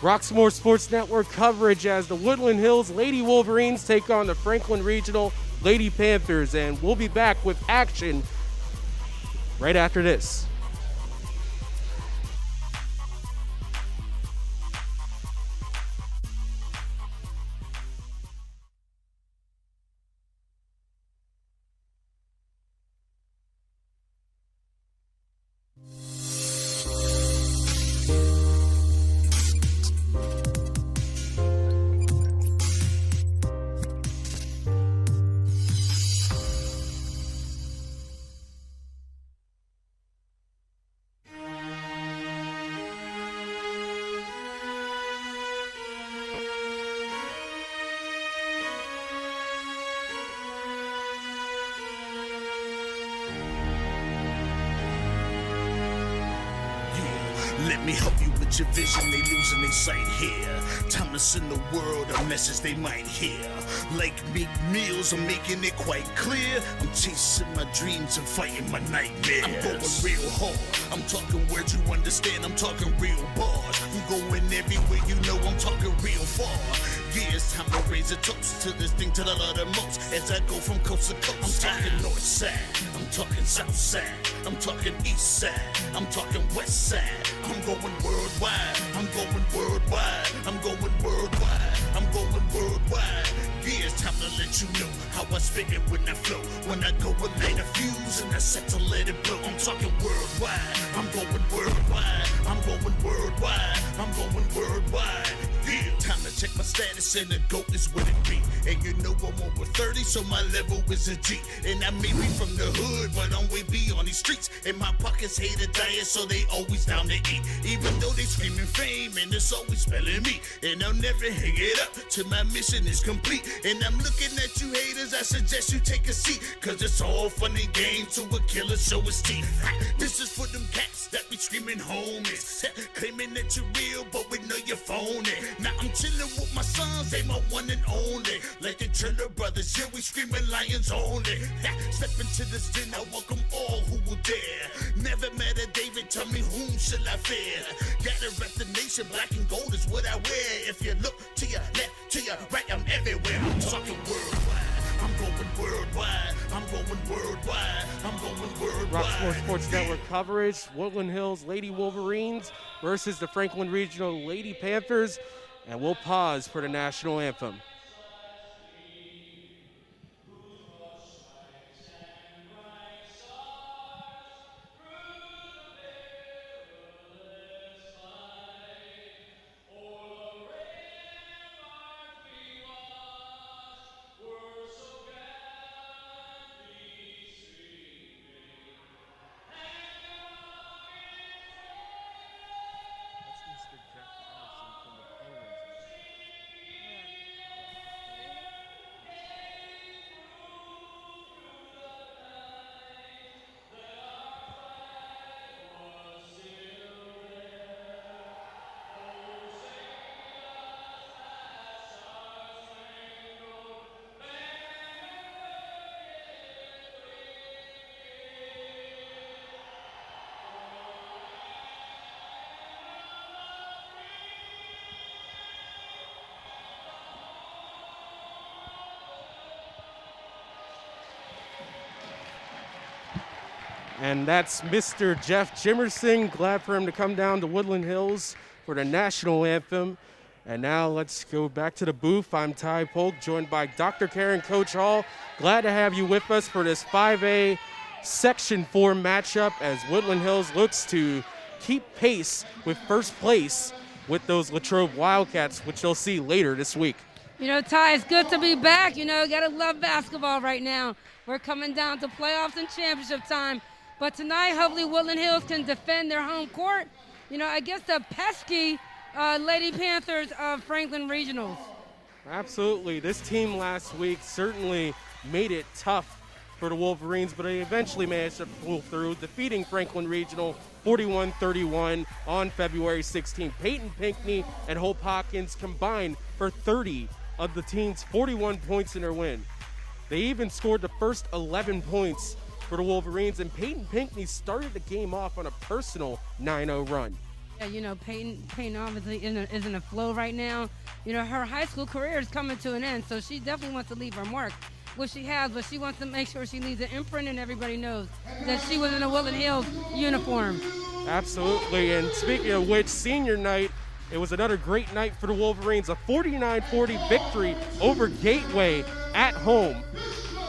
Roxamore Sports Network coverage as the Woodland Hills Lady Wolverines take on the Franklin Regional Lady Panthers, and we'll be back with action right after this. Let me help you with your vision, they losing their sight here. Time to send the world a message they might hear. Like big meals, I'm making it quite clear. I'm chasing my dreams and fighting my nightmares. I'm going real hard, I'm talking words you understand, I'm talking real bars. I'm going everywhere, you know I'm talking real far. Yeah, it's time to raise a toast to this thing that I love the most. As I go from coast to coast, I'm talking north side, I'm talking south side, I'm talking east side, I'm talking west side. I'm going worldwide, I'm going worldwide, I'm going worldwide, I'm going worldwide. Yeah, it's time to let you know how I spit it when I flow. When I go and light a fuse and I set to let it blow. I'm talking worldwide, I'm going worldwide, I'm going worldwide, I'm going worldwide. Yeah, time to check my status and the GOAT is what it be. And you know I'm over 30, so my level is a G. And I may be from the hood, but I'm way beyond these streets. And my pockets hate a diet, so they always down to eat. Even though they screaming fame, and it's always spelling me. And I'll never hang it up till my mission is complete. And I'm looking at you haters, I suggest you take a seat. Cause it's all fun and games to a killer show his teeth. This is for them cats that be screaming homies. Claiming that you're real, but we know you're phony. Now I'm chilling with my sons, they my one and only. Like the Turner brothers, yeah, we screaming lions only. Step into this den, I welcome all who will dare. Never met a David, tell me whom shall I fear? Gotta rep the nation, black and gold is what I wear. If you look to your left, to your right, I'm everywhere. I'm talking worldwide, I'm going worldwide, I'm going worldwide, I'm going worldwide. Roxamore Sports Network coverage, Woodland Hills Lady Wolverines versus the Franklin Regional Lady Panthers. And we'll pause for the national anthem. And that's Mr. Jeff Jimerson. Glad for him to come down to Woodland Hills for the national anthem. And now let's go back to the booth. I'm Ty Polk, joined by Dr. Karen Coach Hall. Glad to have you with us for this 5A Section 4 matchup as Woodland Hills looks to keep pace with first place with those Latrobe Wildcats, which you'll see later this week. You know, Ty, it's good to be back. You know, you got to love basketball right now. We're coming down to playoffs and championship time. But tonight, hopefully, Woodland Hills can defend their home court, you know, against the pesky Lady Panthers of Franklin Regionals. Absolutely. This team last week certainly made it tough for the Wolverines, but they eventually managed to pull through, defeating Franklin Regional 41-31 on February 16th. Peyton Pinckney and Hope Hawkins combined for 30 of the team's 41 points in their win. They even scored the first 11 points for the Wolverines, and Peyton Pinckney started the game off on a personal 9-0 run. Yeah, you know, Peyton obviously is in a flow right now. You know, her high school career is coming to an end, so she definitely wants to leave her mark, which she has, but she wants to make sure she leaves an imprint and everybody knows that she was in a Woodland Hills uniform. Absolutely, and speaking of which, senior night, it was another great night for the Wolverines, a 49-40 victory over Gateway at home.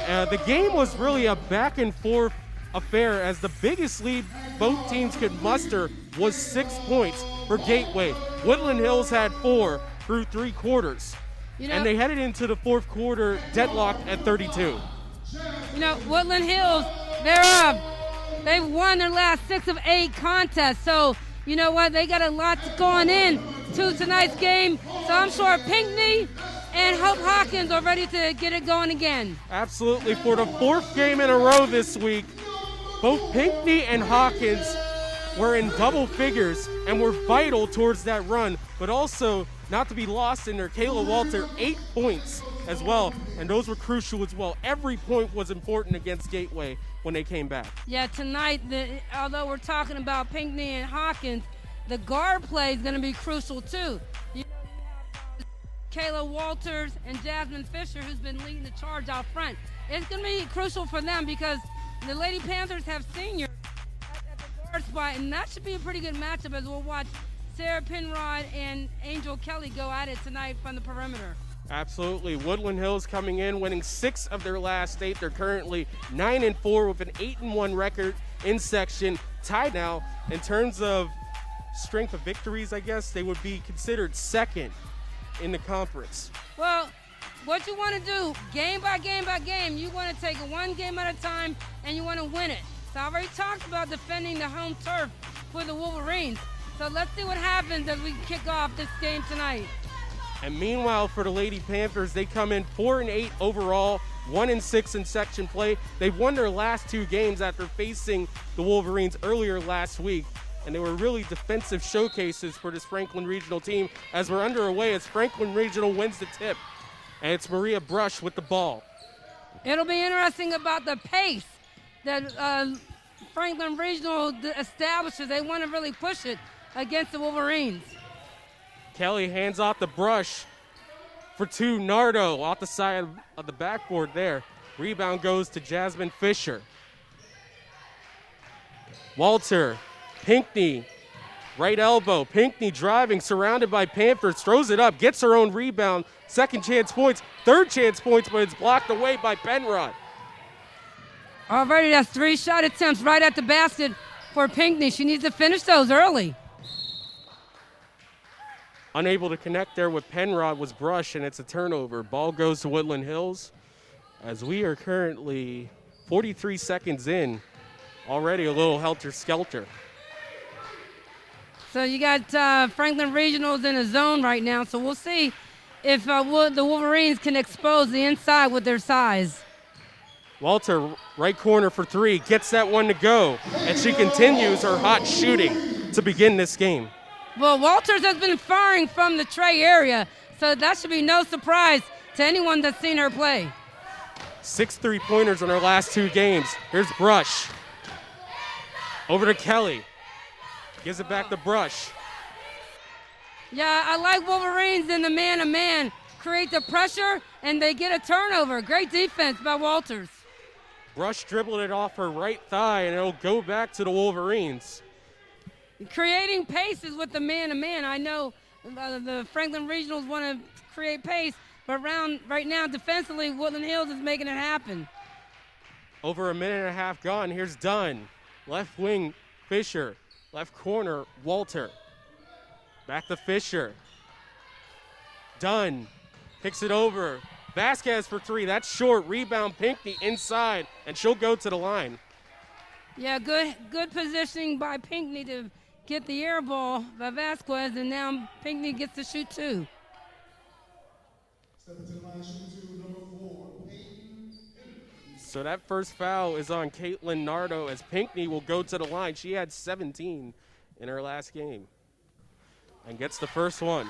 The game was really a back and forth affair, as the biggest lead both teams could muster was 6 points for Gateway. Woodland Hills had 4 through 3 quarters, and they headed into the fourth quarter deadlocked at 32. You know, Woodland Hills, they've won their last 6 of 8 contests, so you know what, they got a lot going in to tonight's game, so I'm sure Pinckney and Hope Hawkins are ready to get it going again. Absolutely, for the 4th game in a row this week, both Pinckney and Hawkins were in double figures and were vital towards that run, but also not to be lost in there, Kayla Walter, 8 points as well, and those were crucial as well. Every point was important against Gateway when they came back. Yeah, tonight, although we're talking about Pinckney and Hawkins, the guard play is going to be crucial too. You know, you have Kayla Walters and Jasmine Fisher, who's been leading the charge out front. It's going to be crucial for them because the Lady Panthers have seniors at the guard spot, and that should be a pretty good matchup as we'll watch Sarah Penrod and Angel Kelly go at it tonight from the perimeter. Absolutely. Woodland Hills coming in, winning 6 of their last 8. They're currently 9-4 with an 8-1 record in section. Tied now in terms of strength of victories, I guess. They would be considered second in the conference. Well, what you want to do, game by game by game, you want to take it one game at a time and you want to win it. So I already talked about defending the home turf for the Wolverines. So let's see what happens as we kick off this game tonight. And meanwhile, for the Lady Panthers, they come in 4-8 overall, 1-6 in section play. They've won their last 2 games after facing the Wolverines earlier last week. And they were really defensive showcases for this Franklin Regional team as we're underway as Franklin Regional wins the tip. And it's Maria Brush with the ball. It'll be interesting about the pace that Franklin Regional establishes. They want to really push it against the Wolverines. Kelly hands off the Brush for 2. Nardo off the side of the backboard there. Rebound goes to Jasmine Fisher. Walter, Pinckney, right elbow. Pinckney driving, surrounded by Panthers, throws it up, gets her own rebound. Second chance points, third chance points, but it's blocked away by Penrod. Already, that's 3 shot attempts right at the basket for Pinckney. She needs to finish those early. Unable to connect there with Penrod was Brush, and it's a turnover. Ball goes to Woodland Hills as we are currently 43 seconds in. Already a little helter-skelter. So you got Franklin Regionals in a zone right now, so we'll see if the Wolverines can expose the inside with their size. Walter, right corner for 3, gets that one to go, and she continues her hot shooting to begin this game. Well, Walters has been firing from the Trey area, so that should be no surprise to anyone that's seen her play. 6 3-pointers in her last 2 games. Here's Brush. Over to Kelly. Gives it back to Brush. Yeah, I like Wolverines in the man-to-man. Create the pressure, and they get a turnover. Great defense by Walters. Brush dribbled it off her right thigh, and it'll go back to the Wolverines. Creating pace is with the man-to-man. I know the Franklin Regionals want to create pace, but right now defensively, Woodland Hills is making it happen. Over a minute and a half gone. Here's Dunn. Left wing, Fisher. Left corner, Walter. Back to Fisher. Dunn kicks it over. Vasquez for 3. That's short. Rebound, Pinckney inside, and she'll go to the line. Yeah, good positioning by Pinckney to get the air ball by Vasquez, and now Pinckney gets to shoot 2. So that first foul is on Caitlin Nardo as Pinckney will go to the line. She had 17 in her last game and gets the first one.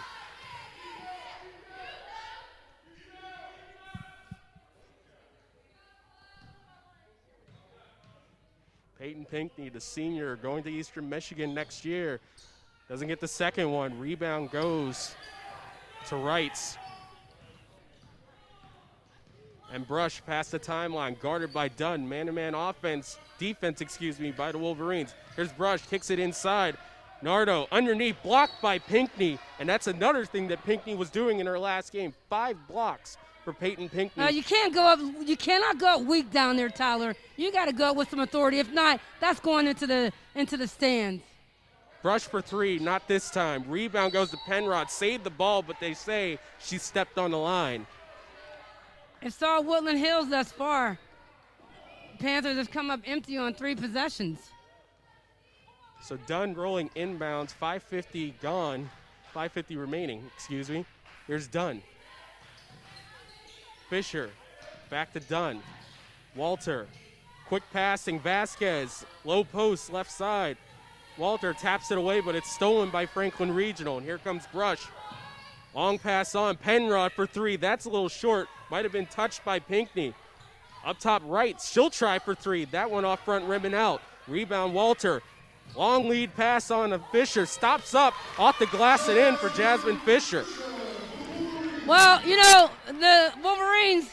Peyton Pinckney, the senior, going to Eastern Michigan next year. Doesn't get the second one. Rebound goes to Wrights. And Brush past the timeline, guarded by Dunn. Man-to-man defense, by the Wolverines. Here's Brush, kicks it inside. Nardo underneath, blocked by Pinckney. And that's another thing that Pinckney was doing in her last game. 5 blocks for Peyton Pinckney. You cannot go up weak down there, Tyler. You got to go with some authority. If not, that's going into the stands. Brush for 3, not this time. Rebound goes to Penrod. Saved the ball, but they say she stepped on the line. It's all Woodland Hills thus far. Panthers have come up empty on 3 possessions. So Dunn rolling inbounds, 5:50 gone, 5:50 remaining, Here's Dunn. Fisher, back to Dunn. Walter, quick passing, Vasquez, low post, left side. Walter taps it away, but it's stolen by Franklin Regional, and here comes Brush. Long pass on, Penrod for 3, that's a little short, might have been touched by Pinckney. Up top right, she'll try for 3, that one off front rim and out. Rebound Walter, long lead pass on to Fisher, stops up, off the glass and in for Jasmine Fisher. Well, the Wolverines,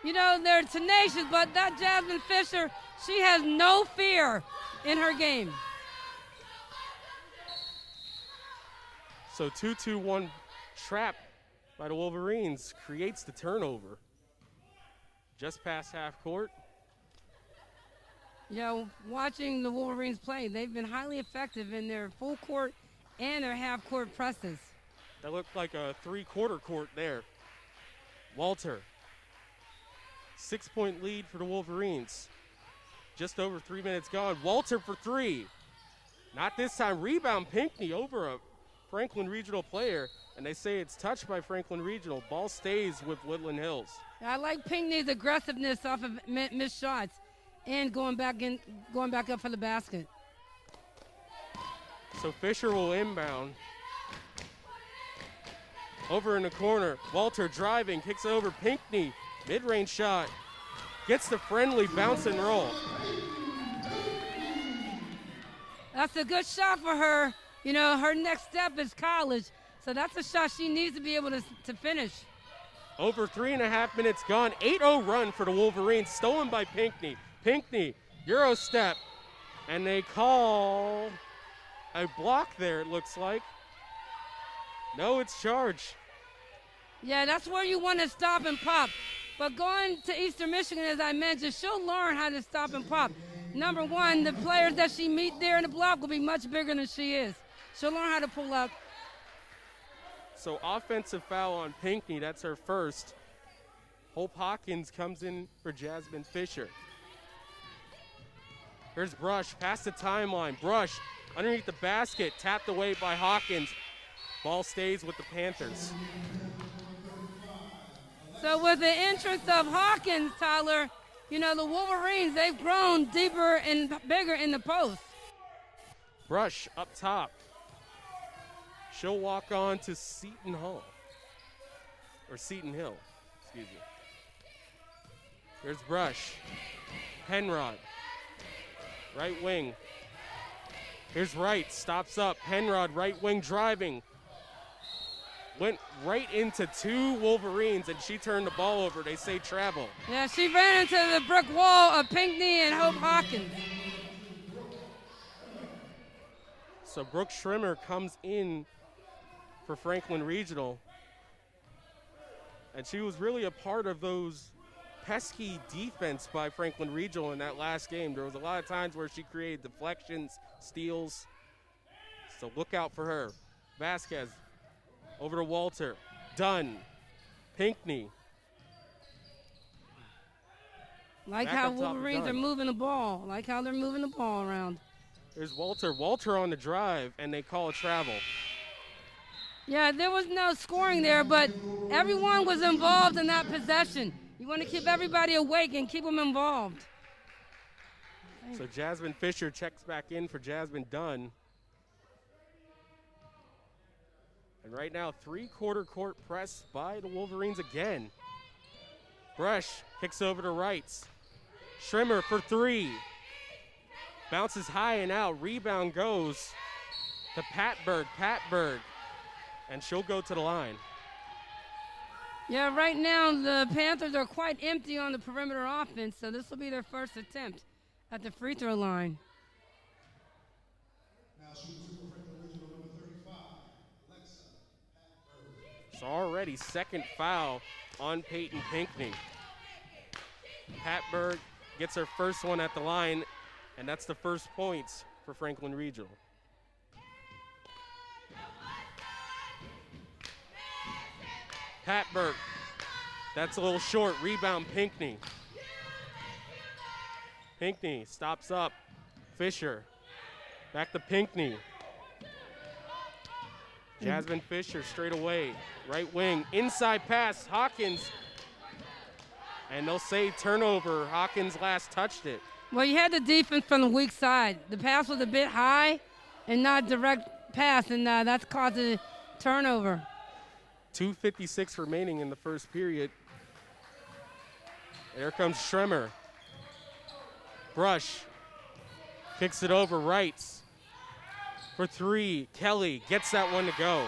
they're tenacious, but that Jasmine Fisher, she has no fear in her game. So 2-2-1 trap by the Wolverines creates the turnover. Just past half court. Watching the Wolverines play, they've been highly effective in their full court and their half court presses. That looked like a 3-quarter court there. Walter, 6-point lead for the Wolverines. Just over 3 minutes gone. Walter for 3. Not this time. Rebound Pinckney over a Franklin Regional player, and they say it's touched by Franklin Regional. Ball stays with Woodland Hills. I like Pinckney's aggressiveness off of missed shots and going back up for the basket. So Fisher will inbound. Over in the corner, Walter driving, kicks it over Pinckney. Mid-range shot. Gets the friendly bounce and roll. That's a good shot for her. Her next step is college, so that's a shot she needs to be able to finish. Over 3.5 minutes gone. 8-0 run for the Wolverines, stolen by Pinckney. Pinckney, Euro step, and they call a block there, it looks like. No, it's charge. Yeah, that's where you want to stop and pop. But going to Eastern Michigan, as I mentioned, she'll learn how to stop and pop. Number one, the players that she meet there in the block will be much bigger than she is. She'll learn how to pull up. So offensive foul on Pinckney, that's her first. Hope Hawkins comes in for Jasmine Fisher. Here's Brush, past the timeline. Brush underneath the basket, tapped away by Hawkins. Ball stays with the Panthers. So with the entrance of Hawkins, Tyler, the Wolverines, they've grown deeper and bigger in the post. Brush up top. She'll walk on to Seton Hill. Here's Brush. Penrod. Right wing. Here's Wright, stops up. Penrod, right wing driving. Went right into 2 Wolverines, and she turned the ball over. They say travel. Yeah, she ran into the brick wall of Pinckney and Hope Hawkins. So Brooke Schrimmer comes in for Franklin Regional. And she was really a part of those pesky defense by Franklin Regional in that last game. There was a lot of times where she created deflections, steals. So look out for her. Vasquez over to Walter. Dunn. Pinckney. Like how Wolverines are moving the ball. Like how they're moving the ball around. There's Walter. Walter on the drive, and they call a travel. Yeah, there was no scoring there, but everyone was involved in that possession. You want to keep everybody awake and keep them involved. So Jasmine Fisher checks back in for Jasmine Dunn. And right now, 3-quarter court press by the Wolverines again. Brush kicks over to Wrights. Schrimmer for 3. Bounces high and out. Rebound goes to Patberg, and she'll go to the line. Yeah, right now the Panthers are quite empty on the perimeter offense, so this will be their first attempt at the free throw line. Now shooting for Franklin Regional number 35, Alexa Patberg. It's already second foul on Peyton Pinckney. Patberg gets her first one at the line, and that's the first points for Franklin Regional. Patberg, that's a little short. Rebound, Pinckney. Pinckney stops up. Fisher, back to Pinckney. Jasmine Fisher straight away, right wing, inside pass, Hawkins. And they'll say turnover. Hawkins last touched it. Well, you had the defense from the weak side. The pass was a bit high and not direct pass, and that's caused a turnover. 2:56 remaining in the first period. There comes Schremer. Brush kicks it over, Wrights for three. Kelly gets that one to go.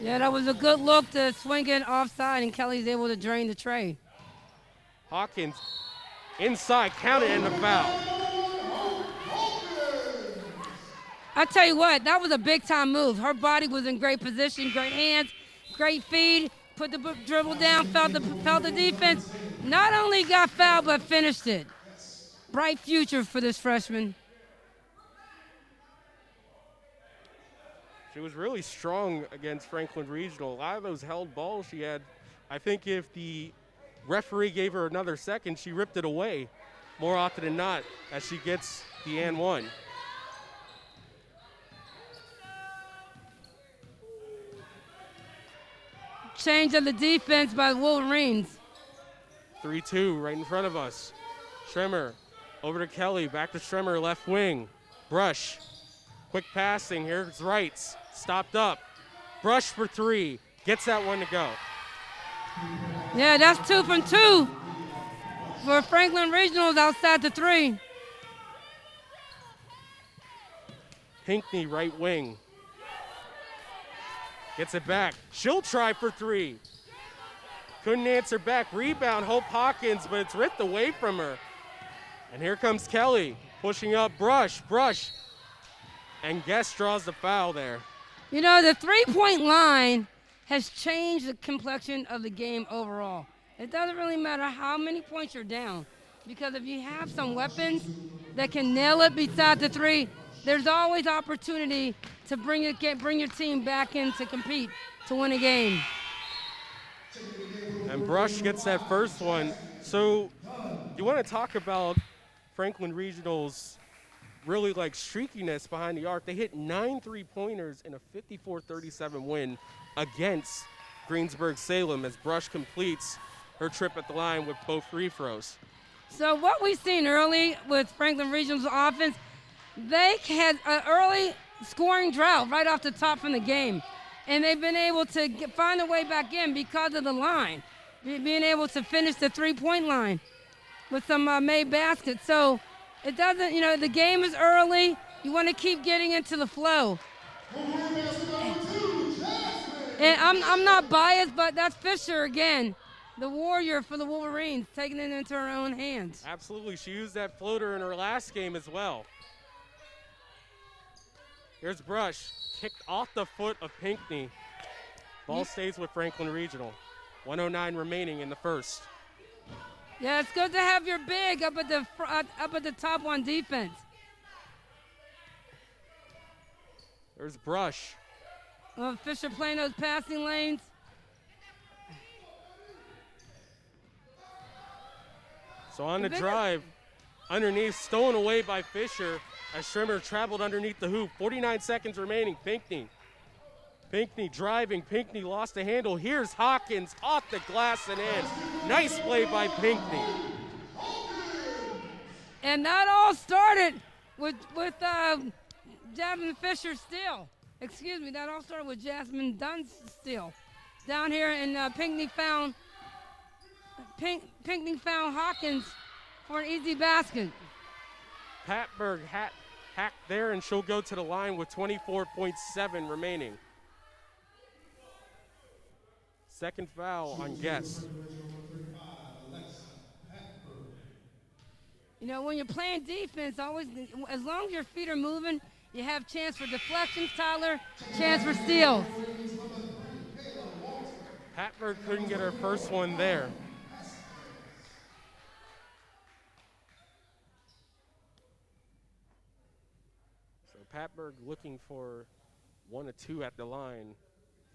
Yeah, that was a good look to swing it offside, and Kelly's able to drain the tray. Hawkins inside, counted, and the foul. I tell you what, that was a big-time move. Her body was in great position, great hands, great feed, put the dribble down, felt the defense. Not only got fouled, but finished it. Bright future for this freshman. She was really strong against Franklin Regional. A lot of those held balls she had, I think if the referee gave her another second, she ripped it away more often than not as she gets the and one. Change of the defense by the Wolverines. 3-2 right in front of us. Schremer over to Kelly, back to Schremer, left wing. Brush, quick passing, here's Wrights, stopped up. Brush for three, gets that one to go. Yeah, that's 2 from 2 for Franklin Regionals outside the three. Pinckney, right wing. Gets it back. She'll try for three. Couldn't answer back. Rebound, Hope Hawkins, but it's ripped away from her. And here comes Kelly, pushing up Brush. And Guest draws the foul there. You know, the three-point line has changed the complexion of the game overall. It doesn't really matter how many points you're down, because if you have some weapons that can nail it beside the three, there's always opportunity to bring your team back in to compete, to win a game. And Brush gets that first one. So you want to talk about Franklin Regional's really like streakiness behind the arc. They hit 9 3-pointers in a 54-37 win against Greensburg-Salem as Brush completes her trip at the line with both free throws. So what we've seen early with Franklin Regional's offense, they had an early scoring drought right off the top from the game. And they've been able to find a way back in because of the line, being able to finish the three-point line with some made baskets. So it doesn't, you know, the game is early. You want to keep getting into the flow. And I'm not biased, but that's Fisher again, the warrior for the Wolverines, taking it into her own hands. Absolutely. She used that floater in her last game as well. Here's Brush, kicked off the foot of Pinckney. Ball stays with Franklin Regional. 1:09 remaining in the first. Yeah, it's good to have your big up at the top on defense. There's Brush. Fisher playing those passing lanes. So on the drive, underneath, stolen away by Fisher as Schremer traveled underneath the hoop. 49 seconds remaining. Pinckney driving. Pinckney lost the handle. Here's Hawkins off the glass and in. Nice play by Pinckney. And that all started with Jasmine Fisher still. Excuse me, that all started with Jasmine Dunn still. Down here, and Pinckney found Hawkins for an easy basket. Patberg hacked there, and she'll go to the line with 24.7 remaining. Second foul on Guest. You know, when you're playing defense, always, as long as your feet are moving, you have chance for deflections, Tyler, chance for steals. Patberg couldn't get her first one there. So Patberg looking for 1 or 2 at the line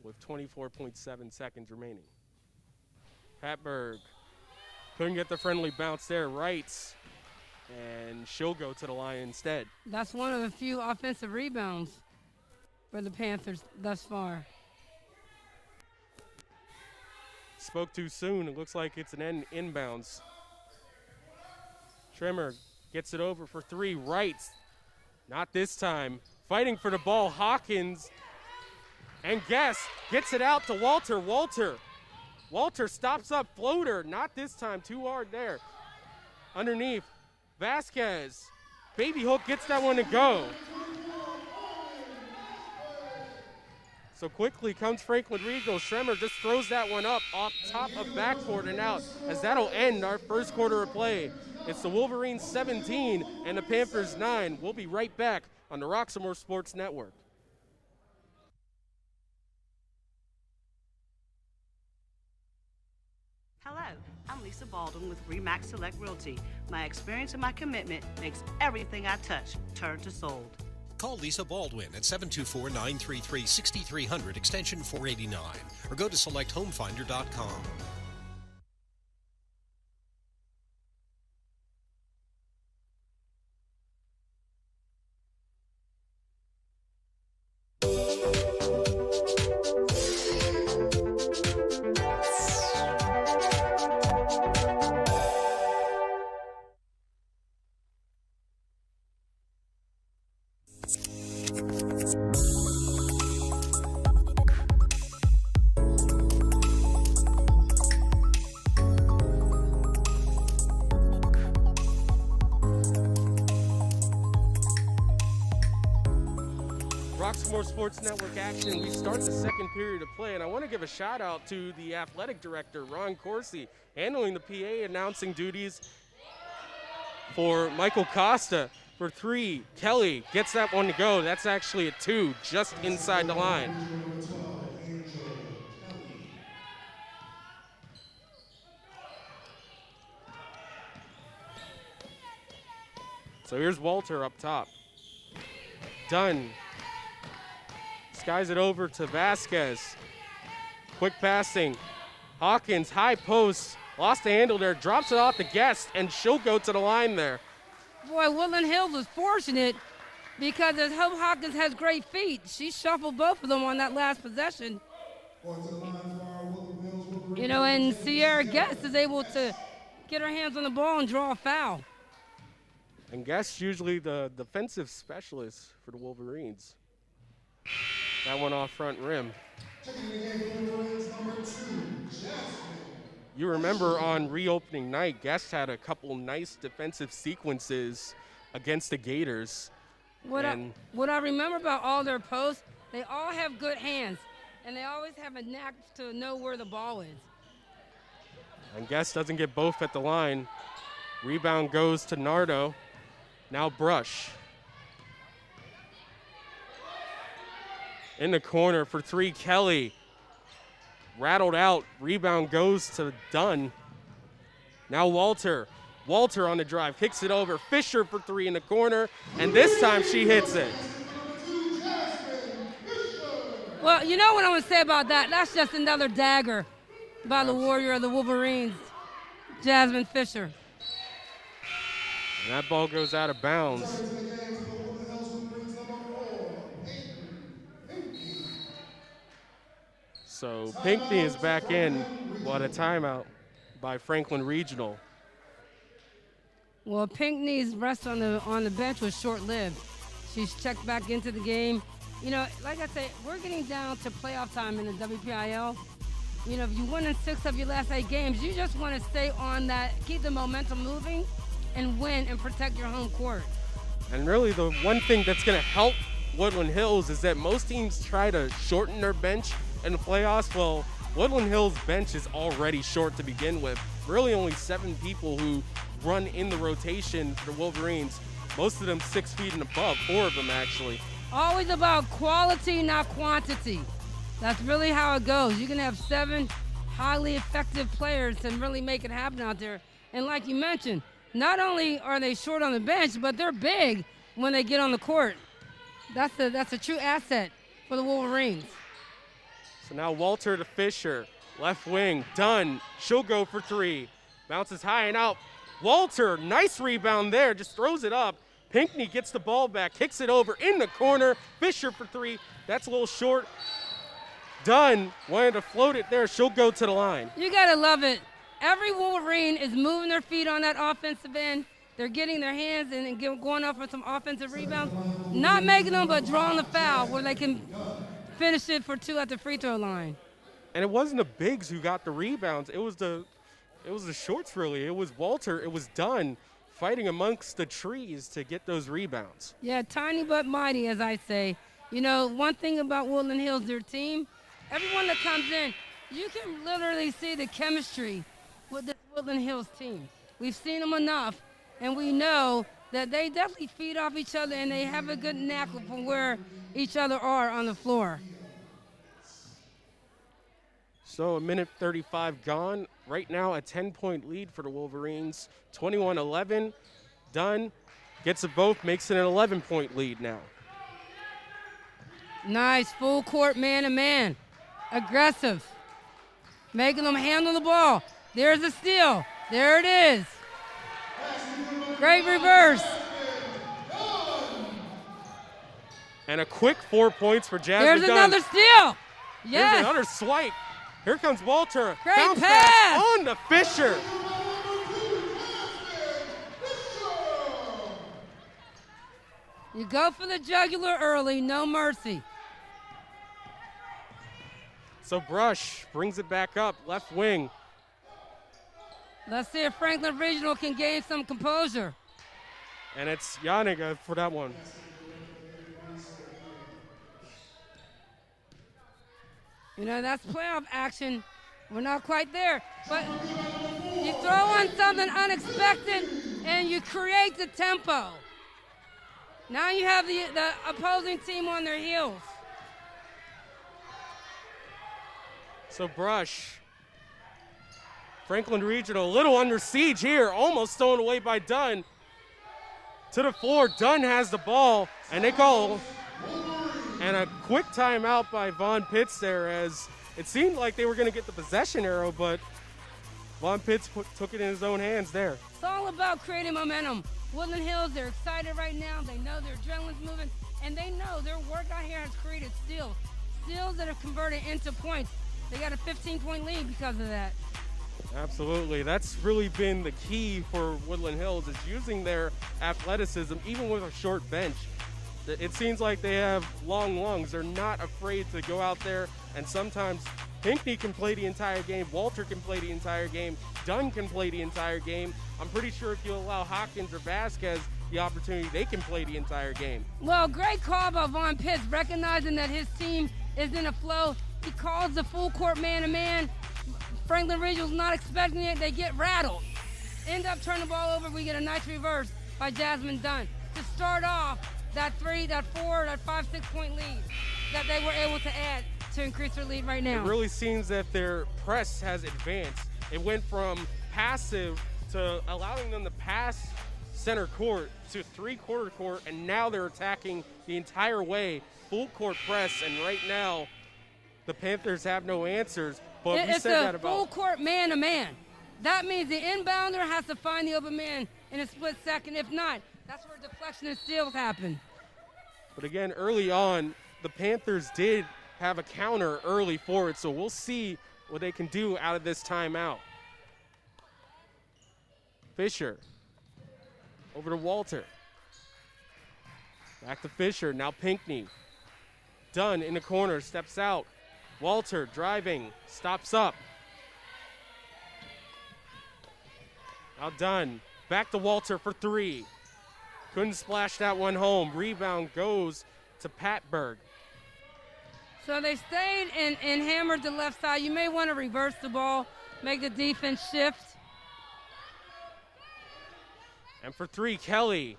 with 24.7 seconds remaining. Patberg couldn't get the friendly bounce there. Wrights, and she'll go to the line instead. That's one of the few offensive rebounds for the Panthers thus far. Spoke too soon. It looks like it's an inbounds. Trimmer gets it over for 3. Wrights, not this time. Fighting for the ball, Hawkins. And Guest gets it out to Walter. Walter stops up, floater. Not this time, too hard there. Underneath, Vasquez. Baby Hook gets that one to go. So quickly comes Franklin Regional. Schremer just throws that one up off top of backcourt and out, as that'll end our first quarter of play. It's the Wolverines 17 and the Panthers 9. We'll be right back on the Roxamore Sports Network. Hello, I'm Lisa Baldwin with Remax Select Realty. My experience and my commitment makes everything I touch turn to sold. Call Lisa Baldwin at 724-933-6300 extension 489 or go to selecthomefinder.com. Roxamore Sports Network action. We start the second period of play, and I want to give a shout out to the athletic director, Ron Corsi, handling the PA announcing duties for Michael Costa for 3. Kelly gets that one to go. That's actually a 2, just inside the line. So here's Walter up top. Dunn skies it over to Vasquez. Quick passing. Hawkins, high post, lost the handle there, drops it off the Guest, and she'll go to the line there. Boy, Woodland Hills was fortunate because as Hope Hawkins has great feet, she shuffled both of them on that last possession. You know, and Sierra Guest is able to get her hands on the ball and draw a foul. And Guest usually the defensive specialist for the Wolverines. That one off front rim. You remember on reopening night, Guest had a couple nice defensive sequences against the Gators. What I remember about all their posts, they all have good hands, and they always have a knack to know where the ball is. And Guest doesn't get both at the line. Rebound goes to Nardo. Now Brush. In the corner for 3, Kelly. Rattled out. Rebound goes to Dunn. Now Walter. Walter on the drive. Kicks it over. Fisher for 3 in the corner. And this time she hits it. Well, you know what I'm going to say about that? That's just another dagger by the warrior of the Wolverines, Jasmine Fisher. And that ball goes out of bounds. So Pinckney is back in. What a timeout by Franklin Regional. Well, Pinckney's rest on the bench was short-lived. She's checked back into the game. You know, like I said, we're getting down to playoff time in the WPIL. You know, if you win in 6 of your last 8 games, you just want to stay on that, keep the momentum moving, and win and protect your home court. And really the one thing that's going to help Woodland Hills is that most teams try to shorten their bench in the playoffs. Well, Woodland Hills bench is already short to begin with. Really only 7 people who run in the rotation for the Wolverines. Most of them 6 feet and above, 4 of them actually. Always about quality, not quantity. That's really how it goes. You can have 7 highly effective players and really make it happen out there. And like you mentioned, not only are they short on the bench, but they're big when they get on the court. That's a true asset for the Wolverines. So now Walter to Fisher, left wing, Dunn. She'll go for 3. Bounces high and out. Walter, nice rebound there, just throws it up. Pinckney gets the ball back, kicks it over in the corner. Fisher for 3. That's a little short. Dunn wanted to float it there. She'll go to the line. You gotta love it. Every Wolverine is moving their feet on that offensive end. They're getting their hands and going up for some offensive rebounds. Not making them, but drawing the foul where they can finish it for 2 at the free throw line. And it wasn't the bigs who got the rebounds. It was the shorts, really. It was Walter. It was Dunn fighting amongst the trees to get those rebounds. Yeah, tiny but mighty, as I say. You know, one thing about Woodland Hills, their team, everyone that comes in, you can literally see the chemistry with the Woodland Hills team. We've seen them enough, and we know that they definitely feed off each other, and they have a good knack from where each other are on the floor. So a minute 35 gone. Right now a 10-point lead for the Wolverines. 21-11. Dunn gets it both, makes it an 11-point lead now. Nice full court man-to-man. Aggressive. Making them handle the ball. There's a steal. There it is. Great reverse. And a quick 4 points for Jasmine There's Dunn. another steal. Here's Yes. another swipe. Here comes Walter. Great Bounce pass. pass on to Fisher. You go for the jugular early, no mercy. So Brush brings it back up, left wing. Let's see if Franklin Regional can gain some composure. And it's Yannick for that one. You know, that's playoff action. We're not quite there, but you throw in something unexpected and you create the tempo. Now you have the opposing team on their heels. So Brush. Franklin Regional a little under siege here, almost stolen away by Dunn. To the floor, Dunn has the ball, and they call, and a quick timeout by Vaughn Pitts there, as it seemed like they were going to get the possession arrow, but Vaughn Pitts took it in his own hands there. It's all about creating momentum. Woodland Hills, they're excited right now. They know their adrenaline's moving, and they know their work out here has created steals that have converted into points. They got a 15-point lead because of that. Absolutely. That's really been the key for Woodland Hills, is using their athleticism, even with a short bench. It seems like they have long lungs. They're not afraid to go out there, and sometimes Pinckney can play the entire game, Walter can play the entire game, Dunn can play the entire game. I'm pretty sure if you allow Hawkins or Vasquez the opportunity, they can play the entire game. Well, great call by Vaughn Pitts, recognizing that his team is in a flow. He calls the full court man-to-man. Franklin Regional's not expecting it. They get rattled. End up turning the ball over. We get a nice reverse by Jasmine Dunn to start off that 4, that 5, 6 point lead that they were able to add to increase their lead right now. It really seems that their press has advanced. It went from passive to allowing them to pass center court to 3/4 court, and now they're attacking the entire way, full court press, and right now the Panthers have no answers. But we said that it's a full court man-to-man. That means the inbounder has to find the open man in a split second. If not, that's where deflection and steals happen. But again, early on, the Panthers did have a counter early for it, so we'll see what they can do out of this timeout. Fisher over to Walter. Back to Fisher, now Pinckney. Dunn in the corner, steps out. Walter driving, stops up. Now Dunn, back to Walter for 3. Couldn't splash that one home. Rebound goes to Patberg. So they stayed and hammered the left side. You may want to reverse the ball, make the defense shift. And for three, Kelly.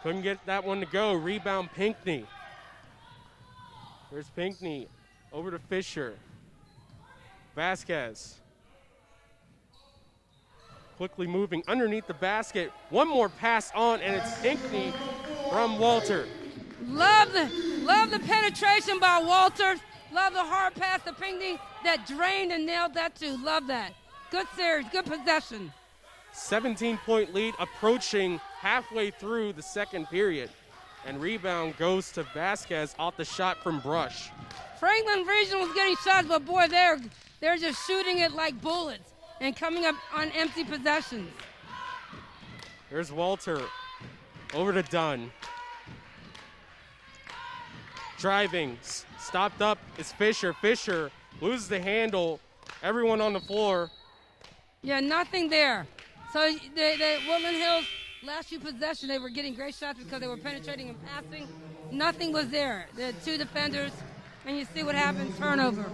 Couldn't get that one to go. Rebound, Pinckney. There's Pinckney over to Fisher. Vasquez. Quickly moving underneath the basket. One more pass on, and it's Pinckney from Walter. Love the penetration by Walters. Love the hard pass to Pinckney that drained and nailed that too. Love that. Good series, good possession. 17-point lead approaching halfway through the second period. And rebound goes to Vasquez off the shot from Brush. Franklin Regional was getting shots, but boy, they're just shooting it like bullets and coming up on empty possessions. There's Walter over to Dunn. Driving, stopped up is Fisher. Fisher loses the handle. Everyone on the floor. Yeah, nothing there. So the Woodland Hills, last few possessions, they were getting great shots because they were penetrating and passing. Nothing was there. The two defenders, and you see what happened, turnover.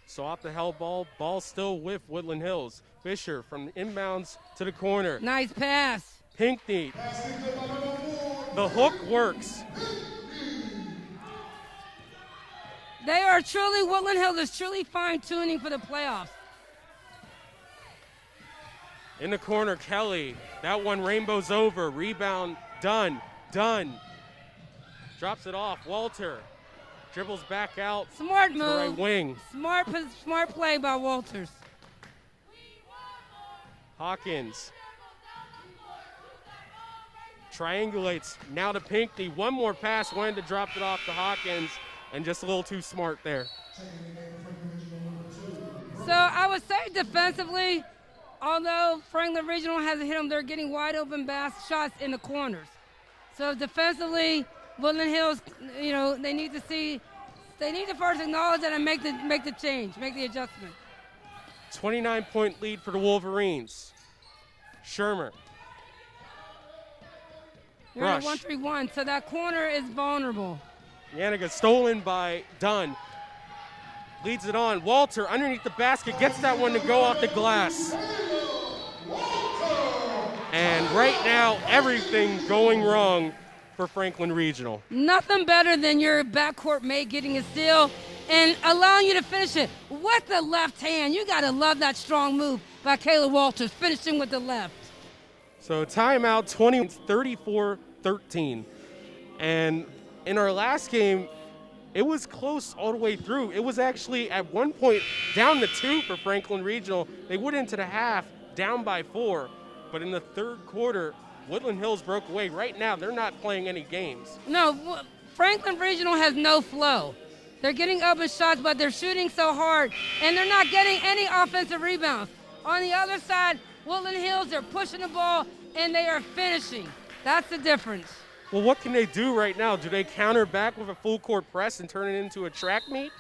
So off the hell ball still with Woodland Hills. Fisher from the inbounds to the corner. Nice pass. Pinckney. The hook works. They are truly, Woodland Hills is truly fine-tuning for the playoffs. In the corner, Kelly. That one rainbows over. Rebound, Dunn. Drops it off. Walter dribbles back out. Smart to move. the right wing. Smart play by Walters. Hawkins triangulates now to Pinckney. One more pass, wanted to drop it off to Hawkins, and just a little too smart there. So I would say defensively, although Franklin Regional hasn't hit them, they're getting wide open shots in the corners. So defensively, Woodland Hills, they need to first acknowledge that and make the change, make the adjustment. 29-point lead for the Wolverines. Shermer. You're at 1-3-1, so that corner is vulnerable. Yanniga stolen by Dunn. Leads it on. Walter underneath the basket gets that one to go off the glass. And right now, everything going wrong for Franklin Regional. Nothing better than your backcourt mate getting a steal and allowing you to finish it with the left hand. You got to love that strong move by Kayla Walters, finishing with the left. So timeout, 34-13. And in our last game, it was close all the way through. It was actually at one point down to 2 for Franklin Regional. They went into the half down by 4. But in the third quarter, Woodland Hills broke away. Right now, they're not playing any games. No, Franklin Regional has no flow. They're getting open shots, but they're shooting so hard, and they're not getting any offensive rebounds. On the other side, Woodland Hills, they're pushing the ball, and they are finishing. That's the difference. Well, what can they do right now? Do they counter back with a full-court press and turn it into a track meet?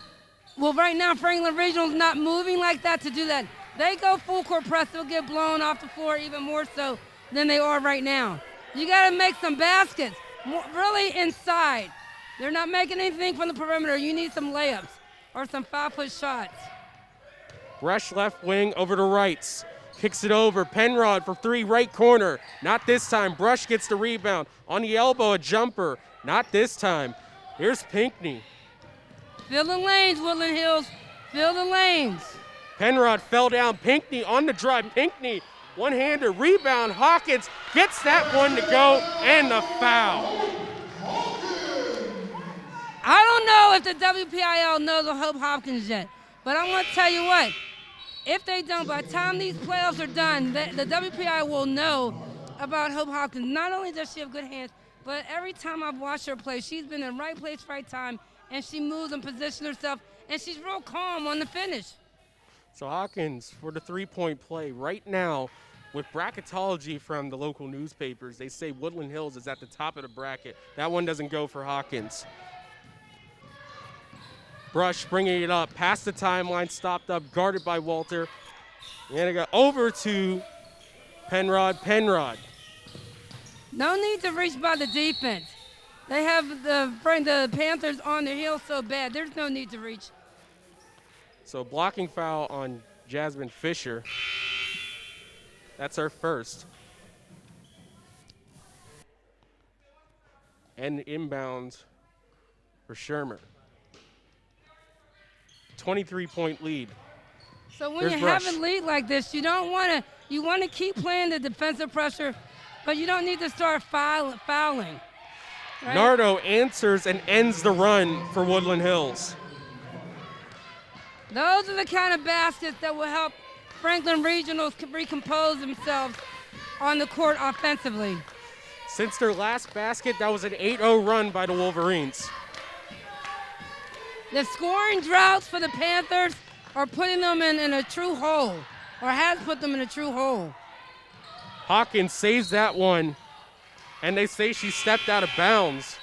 Well, right now, Franklin Regional's not moving like that to do that. They go full-court press, they'll get blown off the floor even more so than they are right now. You got to make some baskets, really inside. They're not making anything from the perimeter. You need some layups or some 5-foot shots. Brush left wing over to Wrights. Kicks it over. Penrod for 3, right corner. Not this time. Brush gets the rebound. On the elbow, a jumper. Not this time. Here's Pinckney. Fill the lanes, Woodland Hills. Fill the lanes. Penrod fell down. Pinckney on the drive. Pinckney, one-hander, rebound. Hawkins gets that one to go, and the foul. I don't know if the WPIL knows of Hope Hopkins yet, but I'm going to tell you what. If they don't, by the time these playoffs are done, the WPI will know about Hope Hopkins. Not only does she have good hands, but every time I've watched her play, she's been in the right place, right time, and she moves and positions herself, and she's real calm on the finish. So Hawkins for the three-point play right now. With bracketology from the local newspapers, they say Woodland Hills is at the top of the bracket. That one doesn't go for Hawkins. Brush bringing it up, past the timeline, stopped up, guarded by Walter. And it got over to Penrod. No need to reach by the defense. They have the Panthers on their heels so bad. There's no need to reach. So blocking foul on Jasmine Fisher. That's her first. And inbounds for Shermer. 23-point lead. So when There's you Brush. have a lead like this, you don't want to. You want to keep playing the defensive pressure, but you don't need to start fouling. Right? Nardo answers and ends the run for Woodland Hills. Those are the kind of baskets that will help Franklin Regionals recompose themselves on the court offensively. Since their last basket, that was an 8-0 run by the Wolverines. The scoring droughts for the Panthers are putting them in a true hole, or has put them in a true hole. Hawkins saves that one, and they say she stepped out of bounds.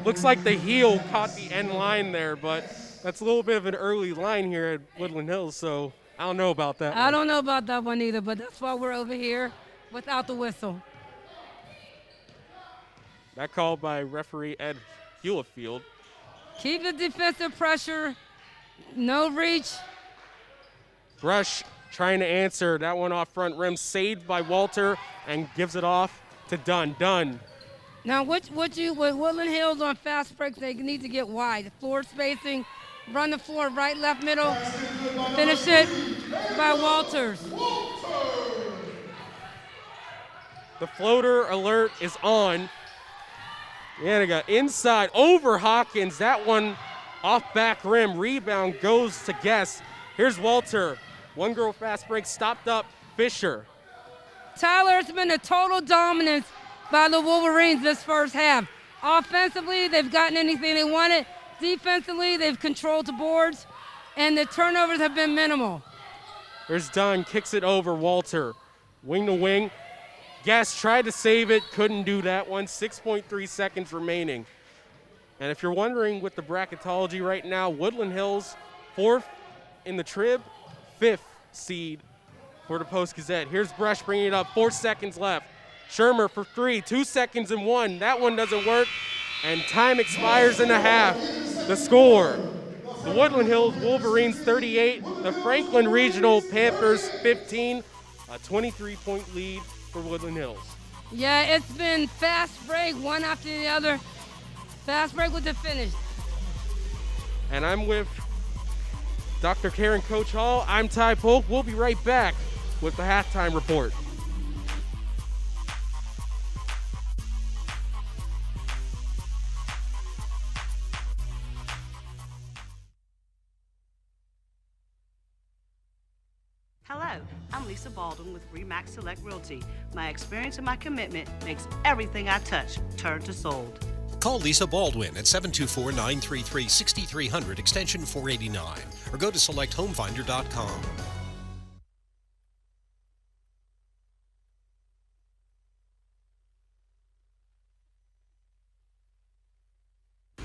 Looks like the heel caught the end line there, but that's a little bit of an early line here at Woodland Hills, so I don't know about that. I don't know about that one either, but that's why we're over here without the whistle. That call by referee Ed Hewlefield. Keep the defensive pressure, no reach. Brush trying to answer. That one off front rim, saved by Walter, and gives it off to Dunn. Dunn. Now, with Woodland Hills on fast breaks, they need to get wide. Floor spacing, run the floor right, left, middle. Finish it by Walters. The floater alert is on. Yeah, they got inside over Hawkins. That one off back rim. Rebound goes to Guest. Here's Walter. One girl fast break stopped up. Fisher. Tyler, it's been a total dominance by the Wolverines this first half. Offensively, they've gotten anything they wanted. Defensively, they've controlled the boards, and the turnovers have been minimal. There's Dunn, kicks it over Walter. Wing to wing. Guest tried to save it, couldn't do that one. 6.3 seconds remaining. And if you're wondering with the bracketology right now, Woodland Hills, 4th in the Trib, 5th seed for the Post-Gazette. Here's Brush bringing it up, 4 seconds left. Shermer for 3, 2 seconds and 1. That one doesn't work, and time expires in a half. The score, the Woodland Hills Wolverines 38, the Franklin Regional Panthers 15, a 23-point lead for Woodland Hills. Yeah, it's been fast break, one after the other. Fast break with the finish. And I'm with Dr. Karen Coach Hall. I'm Ty Polk. We'll be right back with the halftime report. Hello, I'm Lisa Baldwin with Remax Select Realty. My experience and my commitment makes everything I touch turn to sold. Call Lisa Baldwin at 724-933-6300 extension 489 or go to selecthomefinder.com.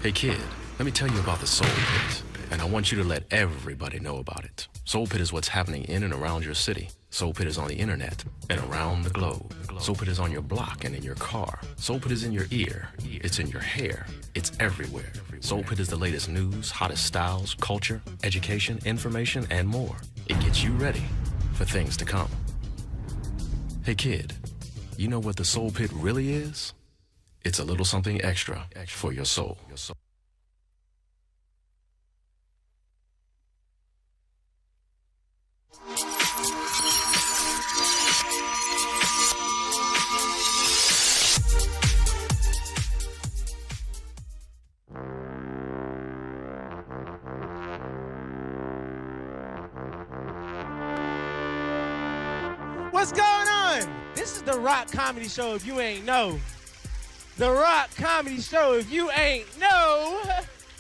Hey kid, let me tell you about the Soul Pit, and I want you to let everybody know about it. Soul Pit is what's happening in and around your city. Soul Pit is on the internet and around the globe. Soul Pit is on your block and in your car. Soul Pit is in your ear. It's in your hair. It's everywhere. Soul Pit is the latest news, hottest styles, culture, education, information, and more. It gets you ready for things to come. Hey kid, you know what the Soul Pit really is? It's a little something extra for your soul. What's going on? This is the Rock Comedy Show if you ain't know. The Rock Comedy Show if you ain't know.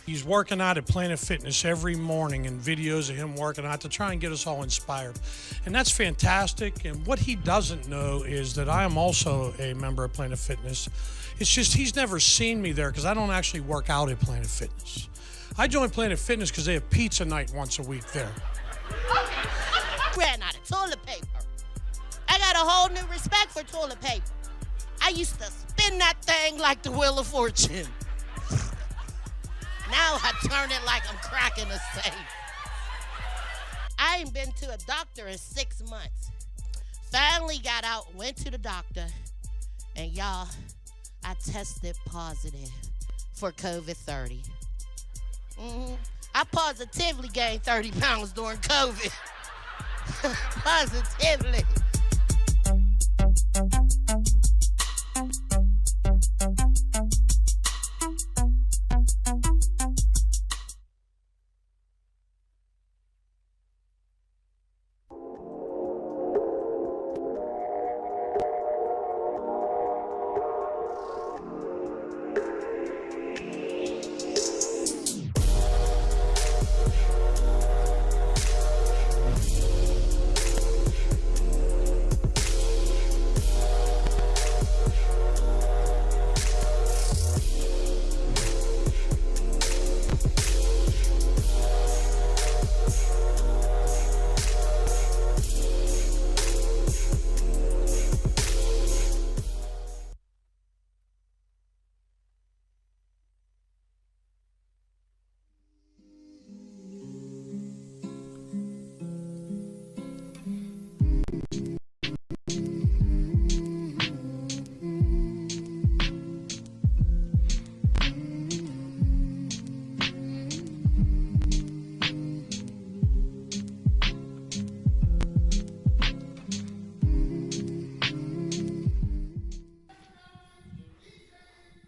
He's working out at Planet Fitness every morning and videos of him working out to try and get us all inspired. And that's fantastic. And what he doesn't know is that I am also a member of Planet Fitness. It's just he's never seen me there because I don't actually work out at Planet Fitness. I joined Planet Fitness because they have pizza night once a week there. Ran out of toilet paper. I got a whole new respect for toilet paper. I used to spin that thing like the Wheel of Fortune. Now I turn it like I'm cracking a safe. I ain't been to a doctor in 6 months. Finally got out, went to the doctor, and y'all, I tested positive for COVID-30. I positively gained 30 pounds during COVID. Positively.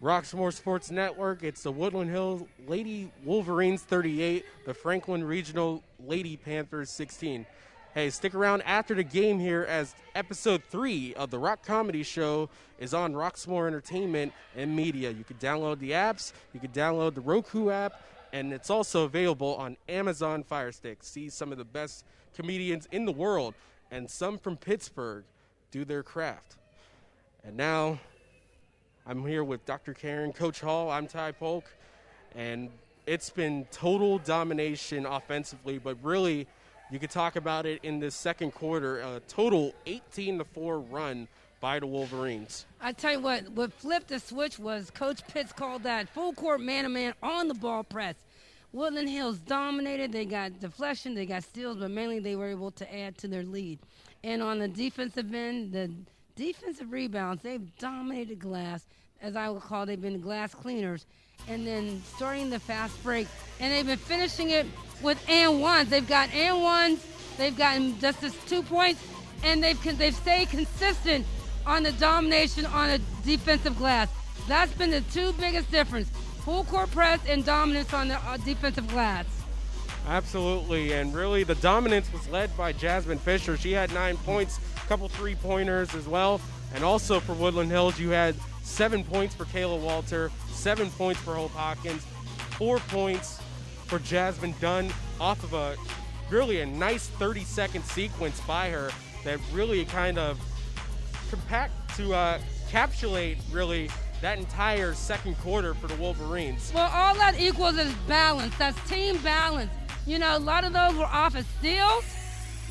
Roxamore Sports Network. It's the Woodland Hills Lady Wolverines 38, the Franklin Regional Lady Panthers 16. Hey, stick around after the game here as episode 3 of the Rock Comedy Show is on Roxamore Entertainment and Media. You can download the apps, you can download the Roku app, and it's also available on Amazon Fire Stick. See some of the best comedians in the world, and some from Pittsburgh do their craft. And now I'm here with Dr. Karen, Coach Hall. I'm Ty Polk, and it's been total domination offensively, but really you could talk about it in this second quarter, a total 18-4 run by the Wolverines. I tell you what flipped the switch was Coach Pitts called that full court man-to-man on the ball press. Woodland Hills dominated. They got deflection, they got steals, but mainly they were able to add to their lead. And on the defensive end, the defensive rebounds, they've dominated glass. As I would call, they've been glass cleaners. And then starting the fast break. And they've been finishing it with and ones. They've got and ones. They've gotten just 2 points. And they've stayed consistent on the domination on the defensive glass. That's been the two biggest difference. Full court press and dominance on the defensive glass. Absolutely, and really the dominance was led by Jasmine Fisher. She had 9 points, a couple three-pointers as well. And also for Woodland Hills, you had 7 points for Kayla Walter, 7 points for Hope Hawkins, 4 points for Jasmine Dunn off of a nice 30-second sequence by her that really kind of encapsulate really that entire second quarter for the Wolverines. Well, all that equals is balance. That's team balance. You know, a lot of those were off of steals,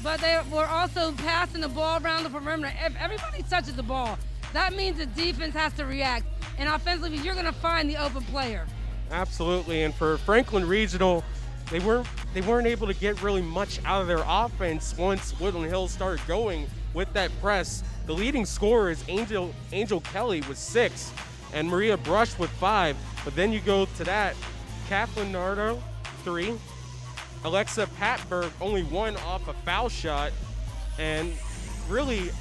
but they were also passing the ball around the perimeter. If everybody touches the ball, that means the defense has to react. And offensively, you're going to find the open player. Absolutely, and for Franklin Regional, they weren't able to get really much out of their offense once Woodland Hills started going with that press. The leading scorer is Angel Kelly with 6, and Maria Brush with 5. But then you go to that, Kathleen Nardo, 3. Alexa Patberg, only 1 off a foul shot. And really,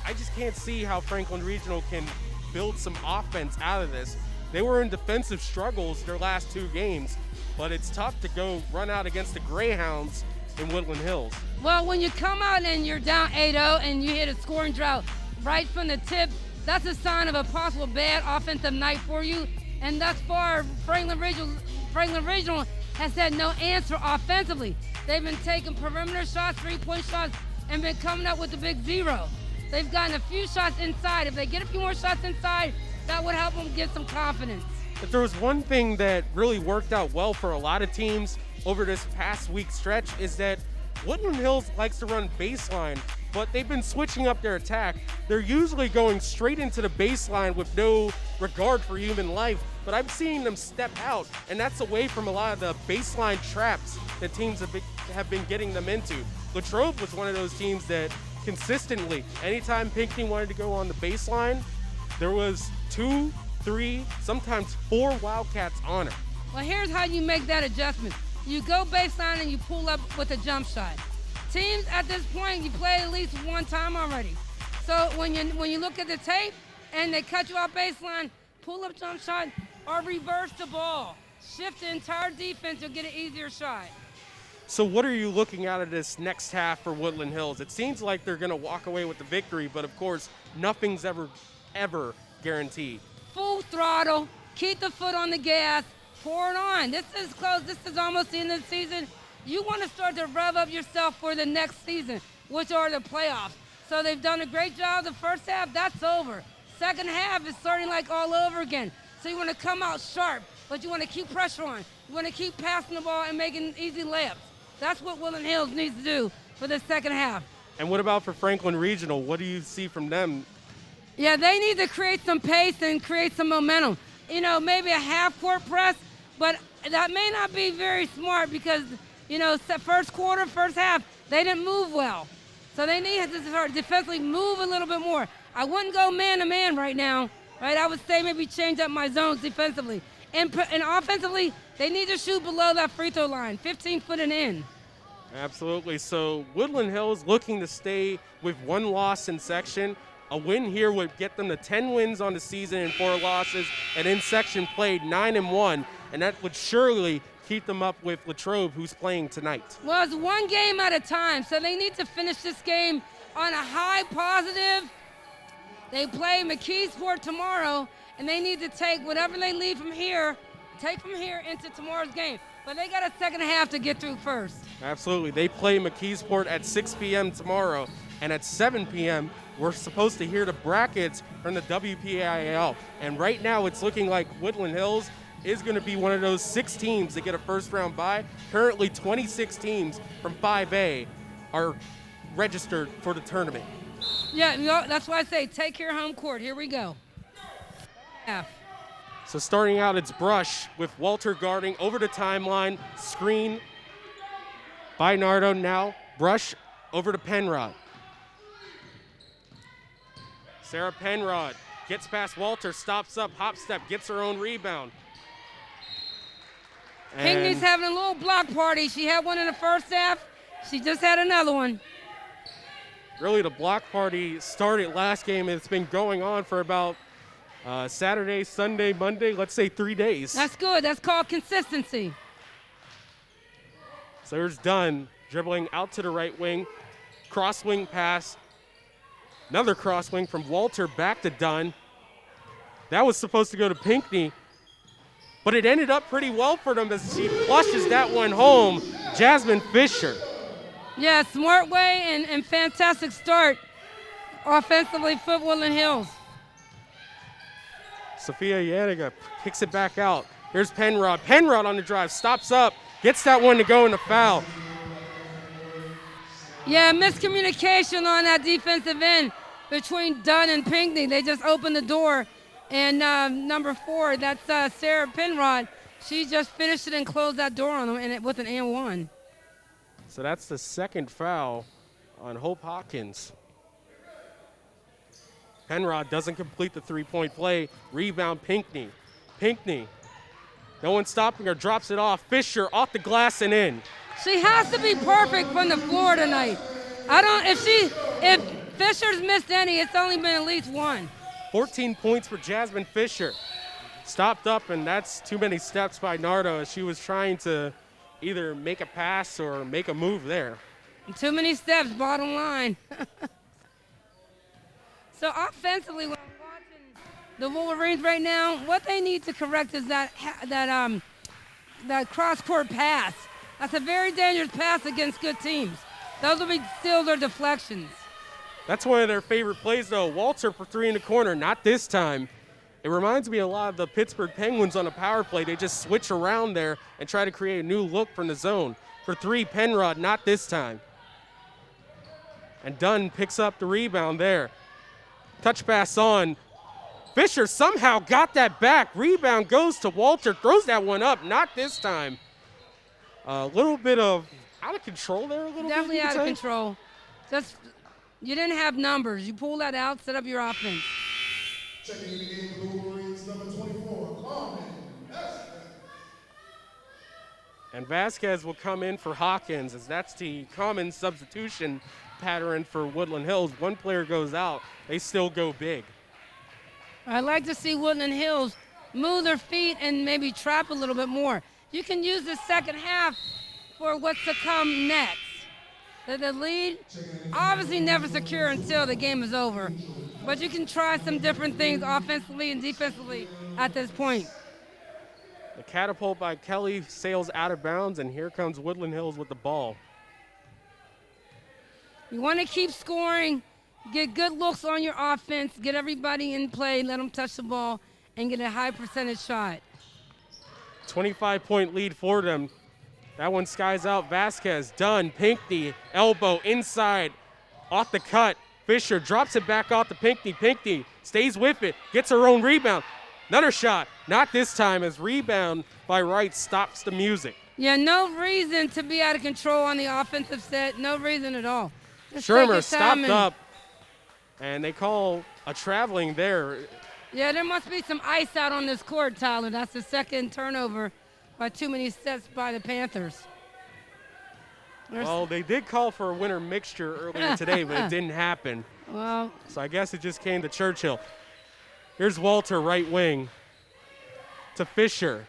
I just can't see how Franklin Regional can build some offense out of this. They were in defensive struggles their last 2 games, but it's tough to go run out against the Greyhounds in Woodland Hills. Well, when you come out and you're down 8-0 and you hit a scoring drought right from the tip, that's a sign of a possible bad offensive night for you. And thus far, Franklin Regional has had no answer offensively. They've been taking perimeter shots, 3-point shots, and been coming up with the big 0. They've gotten a few shots inside. If they get a few more shots inside, that would help them get some confidence. If there was one thing that really worked out well for a lot of teams over this past week stretch is that Woodland Hills likes to run baseline but they've been switching up their attack. They're usually going straight into the baseline with no regard for human life, but I'm seeing them step out, and that's away from a lot of the baseline traps that teams have been getting them into. Latrobe was one of those teams that consistently, anytime Pinckney wanted to go on the baseline, there was 2, 3, sometimes 4 Wildcats on her. Well, here's how you make that adjustment. You go baseline and you pull up with a jump shot. Teams at this point, you play at least one time already. So when you look at the tape and they cut you off baseline, pull up jump shot or reverse the ball. Shift the entire defense, you'll get an easier shot. So what are you looking at this next half for Woodland Hills? It seems like they're going to walk away with the victory, but of course, nothing's ever guaranteed. Full throttle, keep the foot on the gas, pour it on. This is close. This is almost the end of the season. You want to start to rev up yourself for the next season, which are the playoffs. So they've done a great job the first half. That's over. Second half is starting like all over again. So you want to come out sharp, but you want to keep pressure on. You want to keep passing the ball and making easy layups. That's what Woodland Hills needs to do for the second half. And what about for Franklin Regional? What do you see from them? Yeah, they need to create some pace and create some momentum. You know, maybe a half-court press, but that may not be very smart because, you know, first quarter, first half, they didn't move well. So they need to start defensively move a little bit more. I wouldn't go man-to-man right now, right? I would say maybe change up my zones defensively. And offensively, they need to shoot below that free throw line, 15 foot and in. Absolutely. So Woodland Hills looking to stay with 1 loss in section. A win here would get them to 10 wins on the season and 4 losses, and in section played 9-1, and that would surely keep them up with Latrobe, who's playing tonight. Well, it's one game at a time, so they need to finish this game on a high positive. They play McKeesport tomorrow, and they need to take whatever they leave from here, take from here into tomorrow's game. But they got a second half to get through first. Absolutely. They play McKeesport at 6 p.m. tomorrow, and at 7 p.m., we're supposed to hear the brackets from the WPIAL. And right now it's looking like Woodland Hills is going to be one of those 6 teams that get a first-round bye. Currently 26 teams from 5A are registered for the tournament. Yeah, you know, that's why I say take your home court. Here we go. Half. So starting out, it's Brush with Walter guarding over the timeline. Screen by Nardo now. Brush over to Penrod. Sarah Penrod gets past Walter, stops up, hop step, gets her own rebound. Pinckney's having a little block party. She had one in the first half. She just had another one. Really, the block party started last game, and it's been going on for about Saturday, Sunday, Monday, let's say 3 days. That's good. That's called consistency. So here's Dunn dribbling out to the right wing. Cross wing pass. Another cross wing from Walter back to Dunn. That was supposed to go to Pinckney, but it ended up pretty well for them as she flushes that one home. Jasmine Fisher. Yeah, smart way and fantastic start offensively for Woodland Hills. Sophia Yanniga kicks it back out. Here's Penrod. Penrod on the drive, stops up, gets that one to go in the foul. Yeah, miscommunication on that defensive end between Dunn and Pinckney. They just opened the door. And number 4, that's Sarah Penrod. She just finished it and closed that door on them with an and one. So that's the second foul on Hope Hawkins. Penrod doesn't complete the three-point play. Rebound Pinckney. Pinckney, no one stopping her, drops it off. Fisher off the glass and in. She has to be perfect from the floor tonight. If Fisher's missed any, it's only been at least one. 14 points for Jasmine Fisher. Stopped up, and that's too many steps by Nardo as she was trying to either make a pass or make a move there. Too many steps, bottom line. So offensively, when I'm watching the Wolverines right now, what they need to correct is that cross-court pass. That's a very dangerous pass against good teams. Those will be steals or deflections. That's one of their favorite plays, though. Walter for 3 in the corner, not this time. It reminds me a lot of the Pittsburgh Penguins on a power play. They just switch around there and try to create a new look from the zone. For 3, Penrod, not this time. And Dunn picks up the rebound there. Touch pass on. Fisher somehow got that back. Rebound goes to Walter, throws that one up. Not this time. A little bit of out of control there. Definitely out of control. Just, you didn't have numbers. You pull that out, set up your offense. Checking in the game for the Wolverines, number 24, Carmen Vasquez. And Vasquez will come in for Hawkins, as that's the common substitution pattern for Woodland Hills. One player goes out, they still go big. I'd like to see Woodland Hills move their feet and maybe trap a little bit more. You can use the second half for what's to come next. The lead, obviously never secure until the game is over. But you can try some different things offensively and defensively at this point. The catapult by Kelly sails out of bounds, and here comes Woodland Hills with the ball. You want to keep scoring, get good looks on your offense, get everybody in play, let them touch the ball, and get a high percentage shot. 25-point lead for them. That one skies out. Vasquez, Dunn, Pinckney, elbow, inside, off the cut. Fisher drops it back off to Pinckney. Pinckney stays with it, gets her own rebound. Another shot, not this time, as rebound by Wright stops the music. Yeah, no reason to be out of control on the offensive set, no reason at all. Just Shermer stopped up, and they call a traveling there. Yeah, there must be some ice out on this court, Tyler. That's the second turnover by too many sets by the Panthers. Well, they did call for a winter mixture earlier today, but it didn't happen. Well, so I guess it just came to Churchill. Here's Walter, right wing, to Fisher.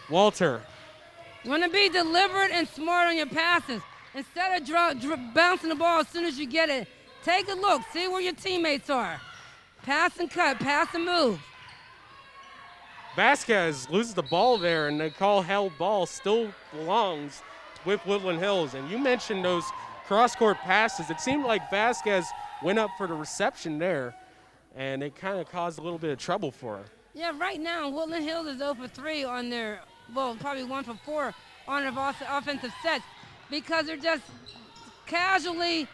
Walter. You want to be deliberate and smart on your passes. Instead of bouncing the ball as soon as you get it, take a look, see where your teammates are. Pass and cut, pass and move. Vasquez loses the ball there, and they call held ball, still belongs with Woodland Hills. And you mentioned those cross-court passes. It seemed like Vasquez went up for the reception there, and it kind of caused a little bit of trouble for her. Yeah, right now, Woodland Hills is 0 for 3 on their, well, probably 1 for 4 on their offensive sets because they're just casually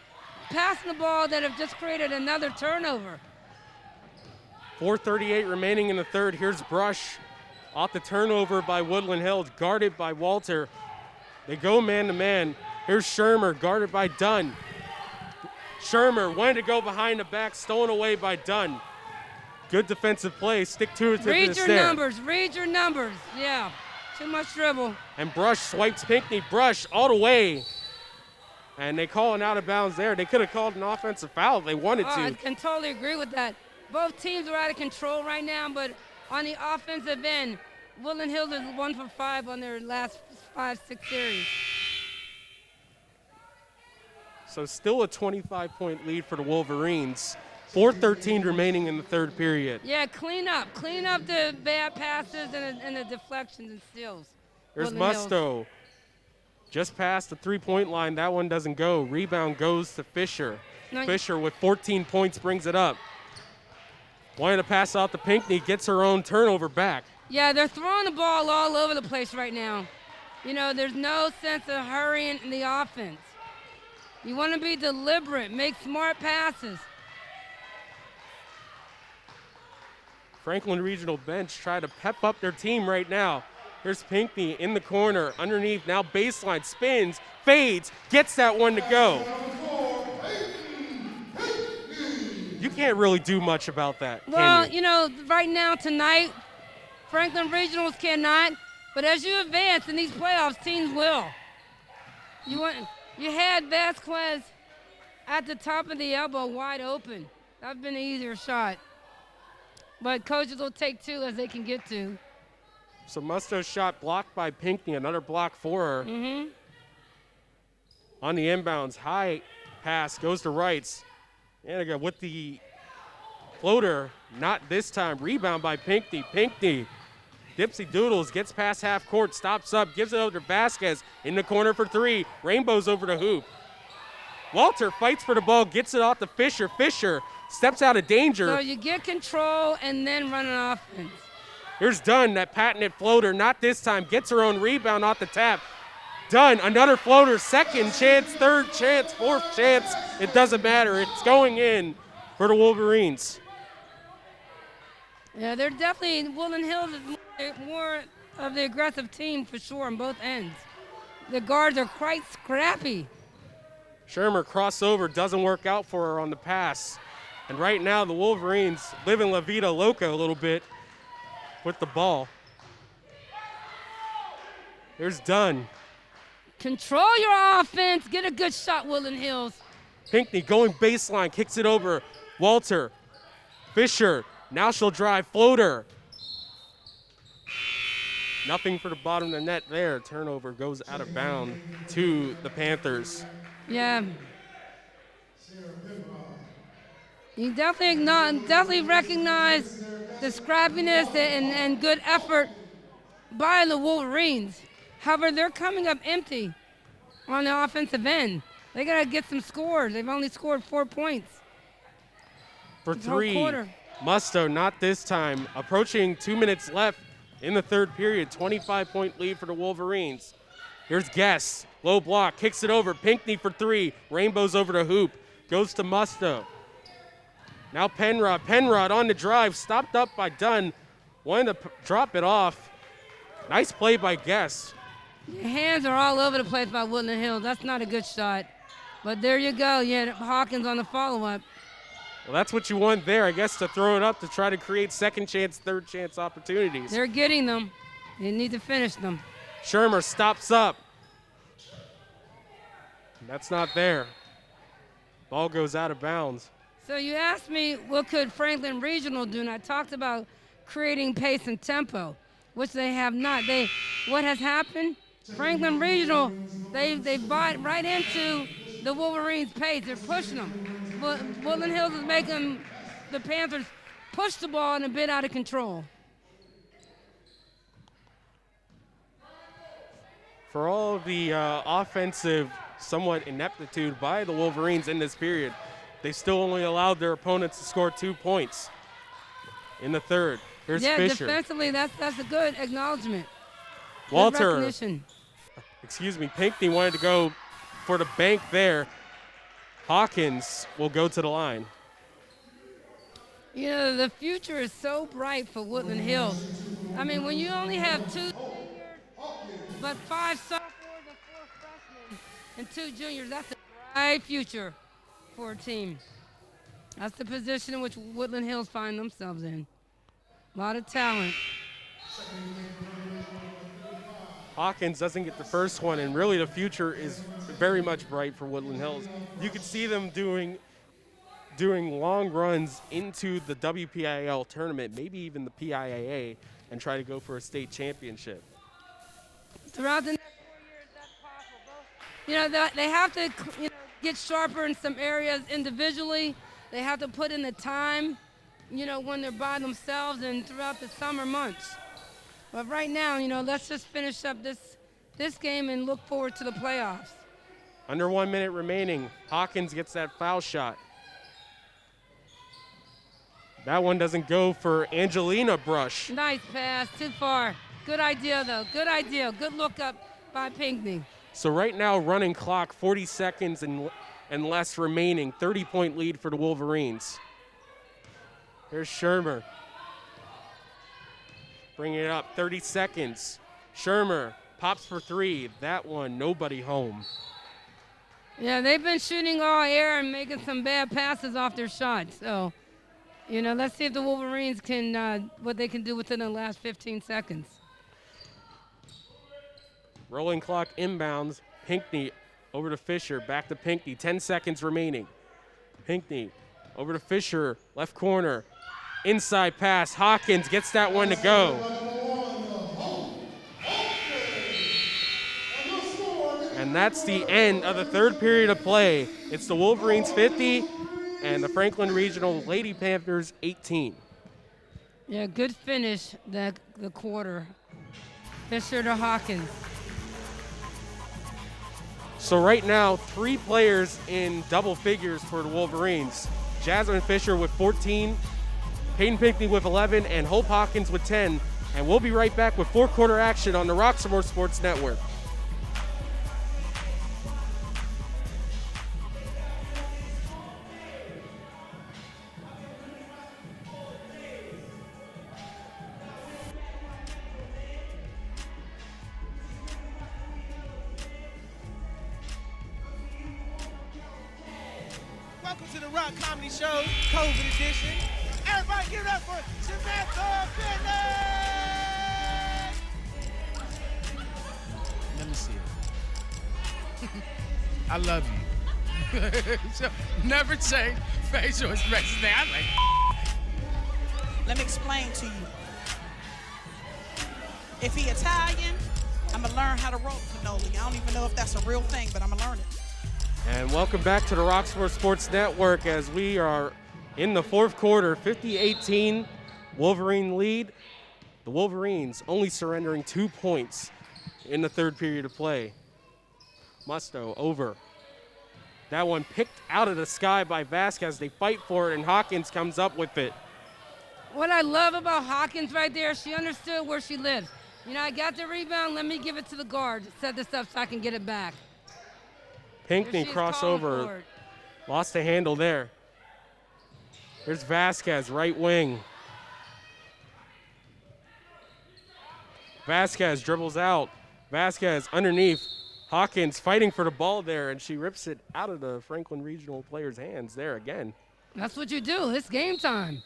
passing the ball that have just created another turnover. 4:38 remaining in the third. Here's Brush off the turnover by Woodland Hills, guarded by Walter. They go man-to-man. Here's Shermer, guarded by Dunn. Shermer wanted to go behind the back, stolen away by Dunn. Good defensive play. Stick to it. Read your numbers. Read your numbers. Yeah, too much dribble. And Brush swipes Pinckney. Brush all the way. And they call an out of bounds there. They could have called an offensive foul if they wanted to. I can totally agree with that. Both teams are out of control right now, but on the offensive end, Woodland Hills is 1 for 5 on their last 5-6 series. So still a 25-point lead for the Wolverines. 4:13 remaining in the third period. Yeah, clean up the bad passes and the deflections and steals. There's Musto. Just past the three-point line. That one doesn't go. Rebound goes to Fisher. Fisher with 14 points brings it up. Wanting to pass out to Pinckney, gets her own turnover back. Yeah, they're throwing the ball all over the place right now. You know, there's no sense of hurrying in the offense. You want to be deliberate, make smart passes. Franklin Regional bench try to pep up their team right now. Here's Pinckney in the corner, underneath, now baseline, spins, fades, gets that one to go. You can't really do much about that, well, can you know, right now, tonight, Franklin Regionals cannot, but as you advance in these playoffs, teams will. You had Vasquez at the top of the elbow wide open. That would have been an easier shot. But coaches will take 2 as they can get to. So Musto's shot blocked by Pinckney, another block for her. Mm-hmm. On the inbounds, high pass goes to Wrights. And again with the floater, not this time. Rebound by Pinckney. Pinckney, Dipsy Doodles, gets past half court, stops up, gives it over to Vasquez in the corner for 3. Rainbows over the hoop. Walter fights for the ball, gets it off to Fisher. Fisher steps out of danger. So you get control and then run an offense. Here's Dunn, that patented floater, not this time. Gets her own rebound off the tap. Done. Another floater. Second chance, third chance, fourth chance. It doesn't matter. It's going in for the Wolverines. Yeah, they're definitely, Woodland Hills is more of the aggressive team for sure on both ends. The guards are quite scrappy. Shermer crossover doesn't work out for her on the pass. And right now the Wolverines living La Vida Loca a little bit with the ball. There's Dunn. Control your offense. Get a good shot, Woodland Hills. Pinckney going baseline, kicks it over. Walter, Fisher, now she'll drive, floater. Nothing for the bottom of the net there. Turnover goes out of bounds to the Panthers. Yeah. You definitely recognize the scrappiness and good effort by the Wolverines. However, they're coming up empty on the offensive end. They got to get some scores. They've only scored 4 points. For three, Musto, not this time. Approaching 2 minutes left in the third period. 25-point lead for the Wolverines. Here's Guess. Low block, kicks it over. Pinckney for three. Rainbows over the hoop. Goes to Musto. Now Penrod. Penrod on the drive. Stopped up by Dunn. Wanted to drop it off. Nice play by Guess. Your hands are all over the place by Woodland Hills. That's not a good shot. But there you go. Yeah, Hawkins on the follow-up. Well, that's what you want there, I guess, to throw it up to try to create second chance, third chance opportunities. They're getting them. They need to finish them. Shermer stops up. That's not there. Ball goes out of bounds. So you asked me what could Franklin Regional do, and I talked about creating pace and tempo, which they have not. What has happened? Franklin Regional, they bought right into the Wolverines' pace. They're pushing them. But Woodland Hills is making the Panthers push the ball and a bit out of control. For all of the offensive somewhat ineptitude by the Wolverines in this period, they still only allowed their opponents to score 2 points in the third. Here's Fisher. Defensively, that's a good acknowledgement. Walter, good recognition. Pinckney wanted to go for the bank there. Hawkins will go to the line. You know, the future is so bright for Woodland Hills. I mean, when you only have 2 seniors, but 5 sophomores and 4 freshmen and 2 juniors, that's a bright future for a team. That's the position in which Woodland Hills find themselves in. A lot of talent. Hawkins doesn't get the first one, and really the future is very much bright for Woodland Hills. You could see them doing long runs into the WPIL tournament, maybe even the PIAA, and try to go for a state championship. Throughout the next 4 years, that's possible. They have to get sharper in some areas individually. They have to put in the time, when they're by themselves and throughout the summer months. But right now, let's just finish up this game and look forward to the playoffs. Under 1 minute remaining. Hawkins gets that foul shot. That one doesn't go for Angelina Brush. Nice pass, too far. Good idea, though. Good idea. Good look up by Pinckney. So right now, running clock, 40 seconds and less remaining. 30-point lead for the Wolverines. Here's Shermer. Bring it up, 30 seconds. Shermer pops for three. That one, nobody home. Yeah, they've been shooting all air and making some bad passes off their shots. So, let's see if the Wolverines can, what they can do within the last 15 seconds. Rolling clock inbounds. Pinckney over to Fisher. Back to Pinckney. 10 seconds remaining. Pinckney over to Fisher. Left corner. Inside pass. Hawkins gets that one to go. And that's the end of the third period of play. It's the Wolverines 50 and the Franklin Regional Lady Panthers 18. Yeah, good finish the quarter. Fisher to Hawkins. So right now, 3 players in double figures for the Wolverines. Jasmine Fisher with 14, Peyton Pinckney with 11, and Hope Hawkins with 10. And we'll be right back with fourth quarter action on the Roxamore Sports Network. welcome to the Rock Comedy Show, COVID edition. Everybody give it up for Samantha Bennett! Let me see it. I love you. So, never say facial expressions. I'm like, let me explain to you. If he Italian, I'm gonna learn how to roll cannoli. I don't even know if that's a real thing, but I'm gonna learn it. And welcome back to the Roxamore Sports Network as we are in the fourth quarter, 50-18 Wolverine lead. The Wolverines only surrendering 2 points in the third period of play. Musto over. That one picked out of the sky by Vasquez. They fight for it, and Hawkins comes up with it. What I love about Hawkins right there, she understood where she lives. You know, I got the rebound, let me give it to the guard. Set this up so I can get it back. Pinckney crossover, lost the handle there. There's Vasquez, right wing. Vasquez dribbles out. Vasquez underneath. Hawkins fighting for the ball there, and she rips it out of the Franklin Regional player's hands there again. That's what you do. It's game time.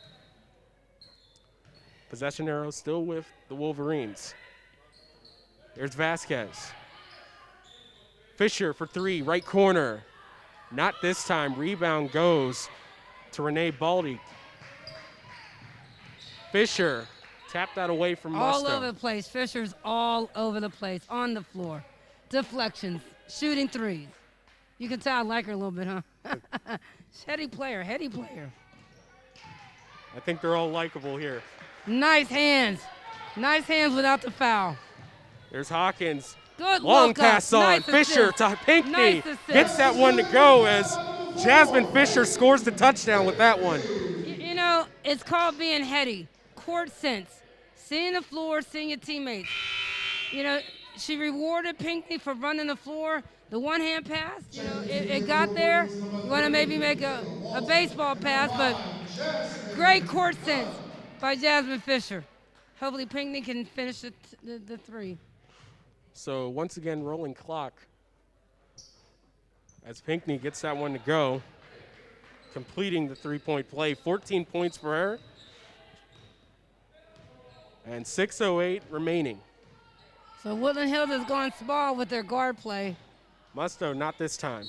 Possession arrow still with the Wolverines. There's Vasquez. Fisher for three, right corner. Not this time. Rebound goes to Renee Baldy. Fisher tapped that away from Musto. All over the place. Fisher's all over the place, on the floor. Deflections, shooting threes. You can tell I like her a little bit, huh? Heady player. I think they're all likable here. Nice hands. Nice hands without the foul. There's Hawkins. Good long look pass up. on. Nice Fisher assist. to Pinckney. Nice assist. Gets that one to go as Jasmine Fisher scores the touchdown with that one. You know, it's called being heady. Court sense. Seeing the floor, seeing your teammates. You know, she rewarded Pinckney for running the floor. The one-hand pass, you know, it got there. You want to maybe make a baseball pass, but great court sense by Jasmine Fisher. Hopefully Pinckney can finish the three. So once again, rolling clock as Pinckney gets that one to go, completing the three-point play. 14 points for her, and 6:08 remaining. So Woodland Hills is going small with their guard play. Musto, not this time.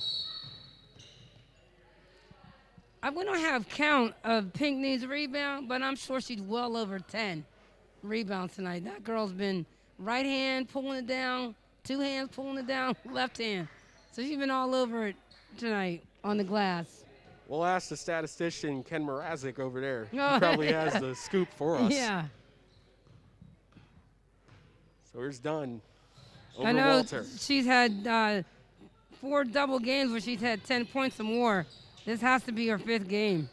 We don't have count of Pinckney's rebound, but I'm sure she's well over 10 rebounds tonight. That girl's been right hand pulling it down, two hands pulling it down, left hand. So she's been all over it tonight on the glass. We'll ask the statistician, Ken Mrazek, over there. Oh. He probably has the scoop for us. Yeah. So here's Dunn over I know Walter. she's had 4 double games where she's had 10 points or more. This has to be her 5th game.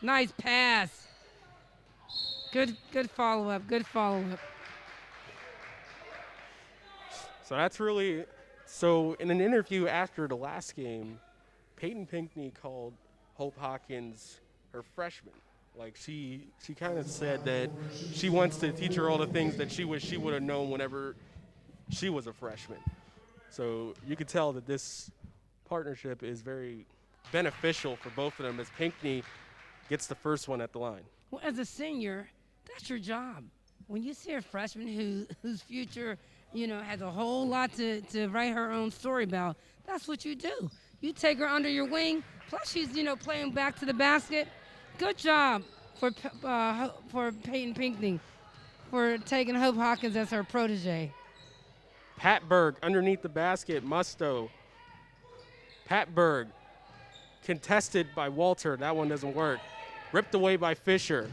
Nice pass. Good follow-up, good follow-up. So that's really, so in an interview after the last game, Peyton Pinckney called Hope Hawkins her freshman. Like she kind of said that she wants to teach her all the things that she wish she would have known whenever she was a freshman. So you could tell that this partnership is very beneficial for both of them as Pinckney gets the first one at the line. Well, as a senior, that's your job. When you see a freshman whose future, you know, has a whole lot to write her own story about, that's what you do. You take her under your wing, plus she's, you know, playing back to the basket. Good job for Peyton Pinckney for taking Hope Hawkins as her protege. Patberg underneath the basket, Musto. Patberg contested by Walter. That one doesn't work. Ripped away by Fisher.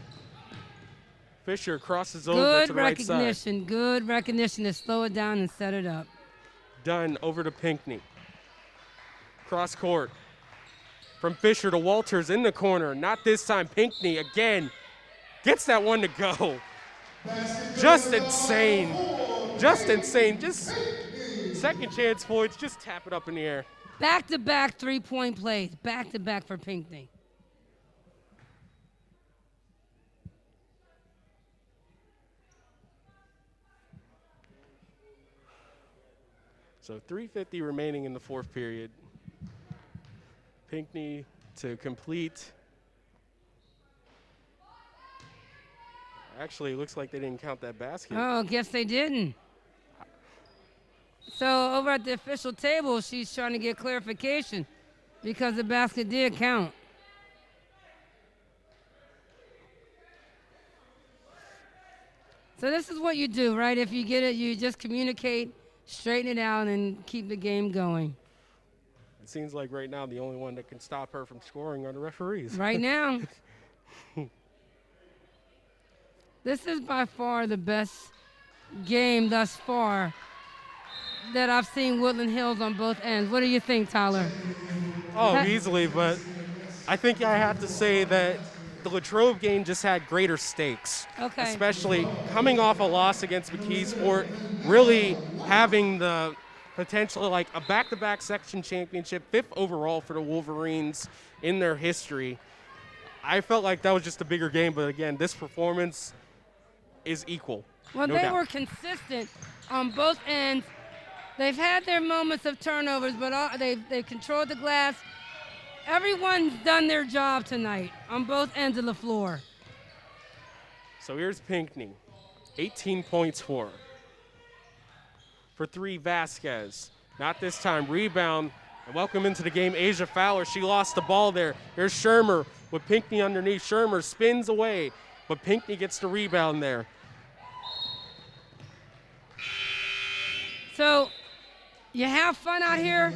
Fisher crosses over to the right side. Good recognition to slow it down and set it up. Dunn over to Pinckney. Cross court. From Fisher to Walters in the corner. Not this time. Pinckney again gets that one to go. Just insane. Just insane. Just second chance points. Just tap it up in the air. Back-to-back three-point plays. Back-to-back for Pinckney. So 3:50 remaining in the fourth period. Pinckney to complete. Actually, it looks like they didn't count that basket. Oh, guess they didn't. So over at the official table, she's trying to get clarification because the basket did count. So this is what you do, right? If you get it, you just communicate, straighten it out, and keep the game going. It seems like right now the only one that can stop her from scoring are the referees. Right now. This is by far the best game thus far that I've seen Woodland Hills on both ends. What do you think, Tyler? Oh, easily, but I think I have to say that the Latrobe game just had greater stakes. Okay. Especially coming off a loss against McKeesport, really having the potential like a back-to-back section championship, 5th overall for the Wolverines in their history. I felt like that was just a bigger game, but again, this performance is equal. Well, no they doubt. were consistent on both ends. They've had their moments of turnovers, but they've controlled the glass. Everyone's done their job tonight on both ends of the floor. So here's Pinckney, 18 points for her. For 3, Vasquez. Not this time. Rebound. And welcome into the game, Asia Fowler. She lost the ball there. Here's Shermer with Pinckney underneath. Shermer spins away, but Pinckney gets the rebound there. So you have fun out here,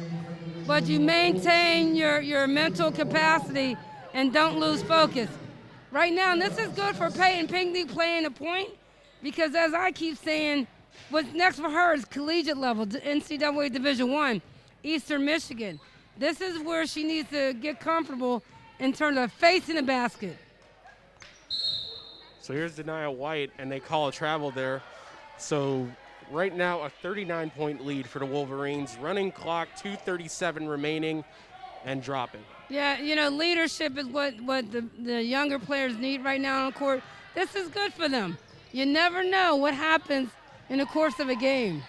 but you maintain your mental capacity and don't lose focus. Right now, and this is good for Peyton Pinckney playing a point, because as I keep saying, what's next for her is collegiate level, NCAA Division I, Eastern Michigan. This is where she needs to get comfortable in terms of facing the basket. So here's Denia White, and they call a travel there. So right now, a 39-point lead for the Wolverines. Running clock, 2:37 remaining, and dropping. Yeah, you know, leadership is what the younger players need right now on the court. This is good for them. You never know what happens in the course of a game.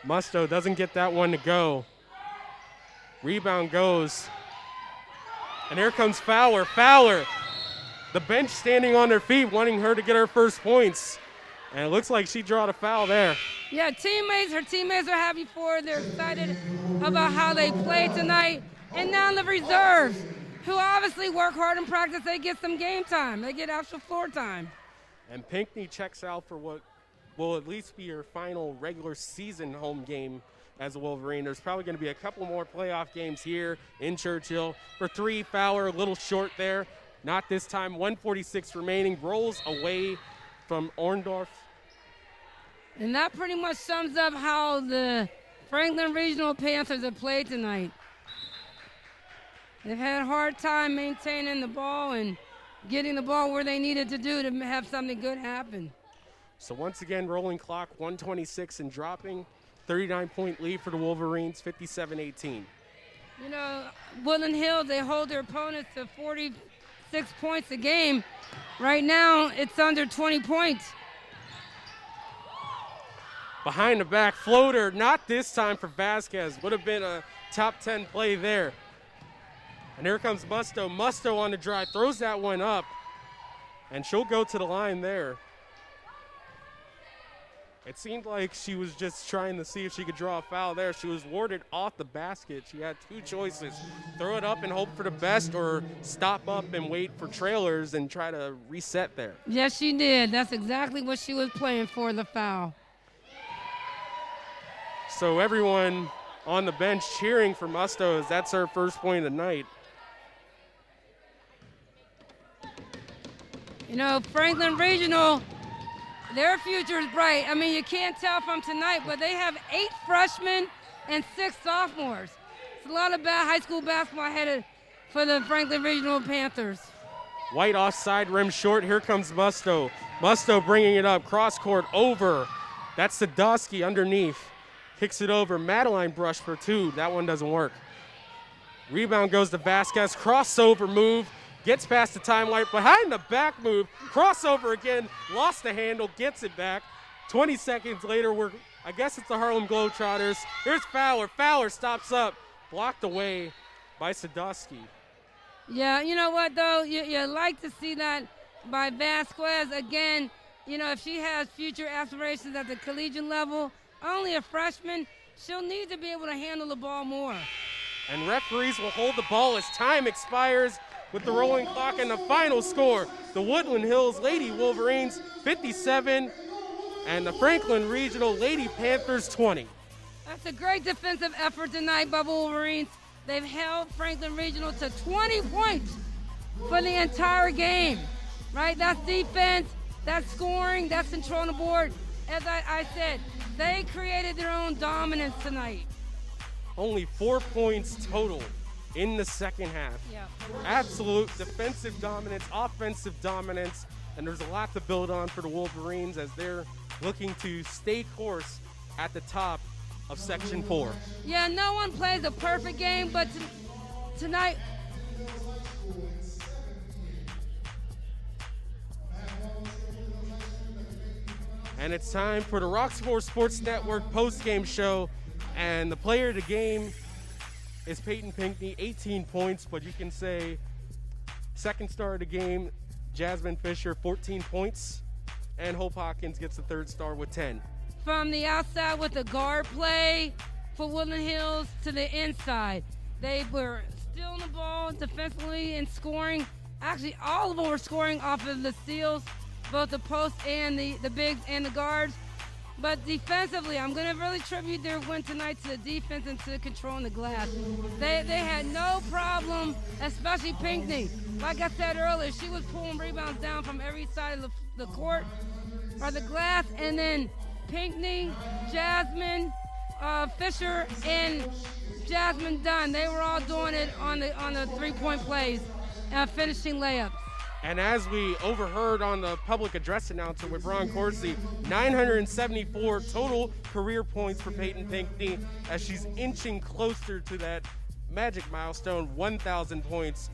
Musto doesn't get that one to go. Rebound goes. And here comes Fowler. Fowler, the bench standing on their feet, wanting her to get her first points. And it looks like she drawed a foul there. Yeah, her teammates are happy for her. They're excited about how they played tonight. And now the reserves, who obviously work hard in practice, they get some game time. They get actual floor time. And Pinckney checks out for what will at least be her final regular season home game as a Wolverine. There's probably going to be a couple more playoff games here in Churchill. For 3, Fowler a little short there. Not this time, 1:46 remaining. Rolls away from Orndorff. And that pretty much sums up how the Franklin Regional Panthers have played tonight. They've had a hard time maintaining the ball and getting the ball where they needed to do to have something good happen. So once again, rolling clock, 1:26 and dropping. 39-point lead for the Wolverines, 57-18. You know, Woodland Hills, they hold their opponents to 46 points a game. Right now, it's under 20 points. Behind the back floater, not this time for Vasquez. Would have been a top 10 play there. And here comes Musto. Musto on the drive, throws that one up, and she'll go to the line there. It seemed like she was just trying to see if she could draw a foul there. She was warded off the basket. She had 2 choices: throw it up and hope for the best, or stop up and wait for trailers and try to reset there. Yes, she did. That's exactly what she was playing for, the foul. So everyone on the bench cheering for Musto as that's her first point of the night. You know, Franklin Regional, their future is bright. I mean, you can't tell from tonight, but they have 8 freshmen and 6 sophomores. It's a lot of high school basketball headed for the Franklin Regional Panthers. White offside, rim short. Here comes Musto. Musto bringing it up, cross court, over. That's Sadowski underneath. Kicks it over. Madeline brush for 2. That one doesn't work. Rebound goes to Vasquez. Crossover move. Gets past the timeline. Behind the back move. Crossover again. Lost the handle. Gets it back. 20 seconds later, I guess it's the Harlem Globetrotters. Here's Fowler. Fowler stops up. Blocked away by Sadowski. Yeah, you know what, though? You like to see that by Vasquez. Again, you know, if she has future aspirations at the collegiate level, only a freshman, she'll need to be able to handle the ball more. And referees will hold the ball as time expires with the rolling clock and the final score. The Woodland Hills Lady Wolverines 57 and the Franklin Regional Lady Panthers 20. That's a great defensive effort tonight by Wolverines. They've held Franklin Regional to 20 points for the entire game, right? That's defense, that's scoring, that's controlling the board. As I said, they created their own dominance tonight. Only 4 points total in the second half. Yep. Absolute defensive dominance, offensive dominance, and there's a lot to build on for the Wolverines as they're looking to stay course at the top of Section 4. Yeah, no one plays a perfect game, but tonight. And it's time for the Roxamore Sports Network post-game show, and the player of the game is Peyton Pinkney, 18 points, but you can say second star of the game, Jasmine Fisher, 14 points, and Hope Hawkins gets the third star with 10. From the outside with the guard play for Woodland Hills to the inside. They were stealing the ball defensively and scoring. Actually, all of them were scoring off of the steals, both the posts and the bigs and the guards. But defensively, I'm going to really tribute their win tonight to the defense and to controlling the glass. They had no problem, especially Pinkney. Like I said earlier, she was pulling rebounds down from every side of the court or the glass, and then Pinkney, Jasmine, Fisher, and Jasmine Dunn. They were all doing it on the three-point plays, finishing layups. And as we overheard on the public address announcer with Ron Corsi, 974 total career points for Peyton Pinkney as she's inching closer to that magic milestone, 1,000 points.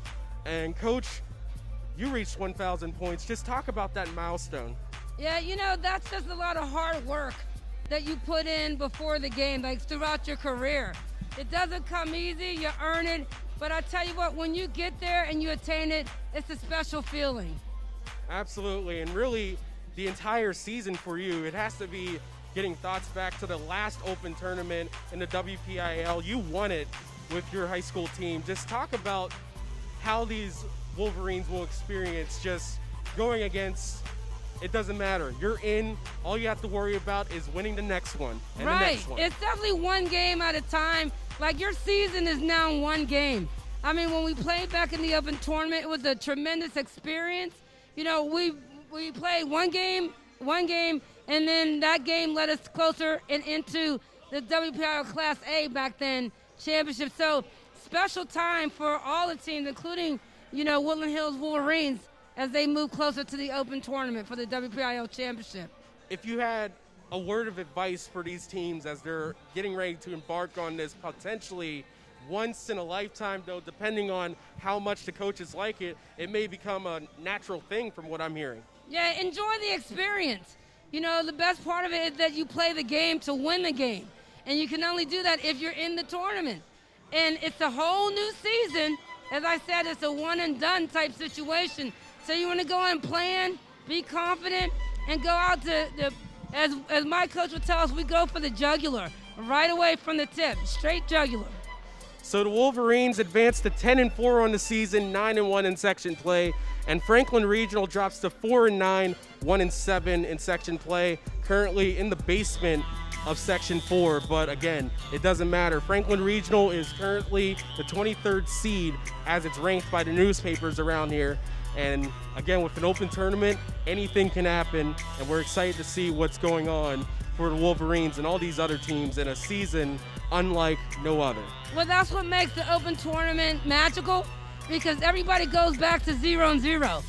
And Coach, you reached 1,000 points. Just talk about that milestone. Yeah, you know, that's just a lot of hard work that you put in before the game, like throughout your career. It doesn't come easy, you earn it, but I tell you what, when you get there and you attain it, it's a special feeling. Absolutely, and really the entire season for you, it has to be getting thoughts back to the last open tournament in the WPIAL. You won it with your high school team. Just talk about how these Wolverines will experience just going against. It doesn't matter. You're in. All you have to worry about is winning the next one and right. the next one. It's definitely one game at a time. Like, your season is now one game. I mean, when we played back in the open tournament, it was a tremendous experience. You know, we played one game, and then that game led us closer and into the WPIAL Class A back then championship. So special time for all the teams, including, you know, Woodland Hills Wolverines, as they move closer to the open tournament for the WPIAL championship. If you had a word of advice for these teams as they're getting ready to embark on this potentially once in a lifetime, though, depending on how much the coaches like it, it may become a natural thing from what I'm hearing. Yeah, enjoy the experience. You know, the best part of it is that you play the game to win the game. And you can only do that if you're in the tournament. And it's a whole new season. As I said, it's a one and done type situation. So you want to go and plan, be confident, and go out to as my coach would tell us, we go for the jugular, right away from the tip, straight jugular. So the Wolverines advance to 10-4 on the season, 9-1 in section play, and Franklin Regional drops to 4-9, 1-7 in section play, currently in the basement of Section 4, but again, it doesn't matter. Franklin Regional is currently the 23rd seed as it's ranked by the newspapers around here. And again, with an open tournament, anything can happen, and we're excited to see what's going on for the Wolverines and all these other teams in a season unlike no other. Well, that's what makes the open tournament magical, because everybody goes back to 0-0.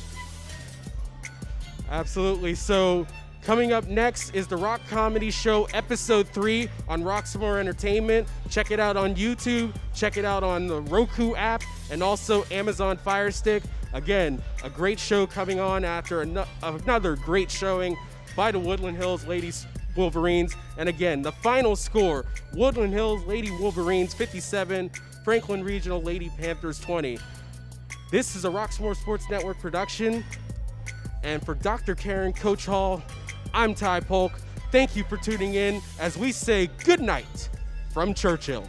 Absolutely. So coming up next is the Rock Comedy Show Episode 3 on Roxamore Entertainment. Check it out on YouTube. Check it out on the Roku app and also Amazon Fire Stick. Again, a great show coming on after another great showing by the Woodland Hills Ladies Wolverines. And again, the final score, Woodland Hills Lady Wolverines 57, Franklin Regional Lady Panthers 20. This is a Roxamore Sports Network production. And for Dr. Karen, Coach Hall, I'm Ty Polk. Thank you for tuning in as we say good night from Churchill.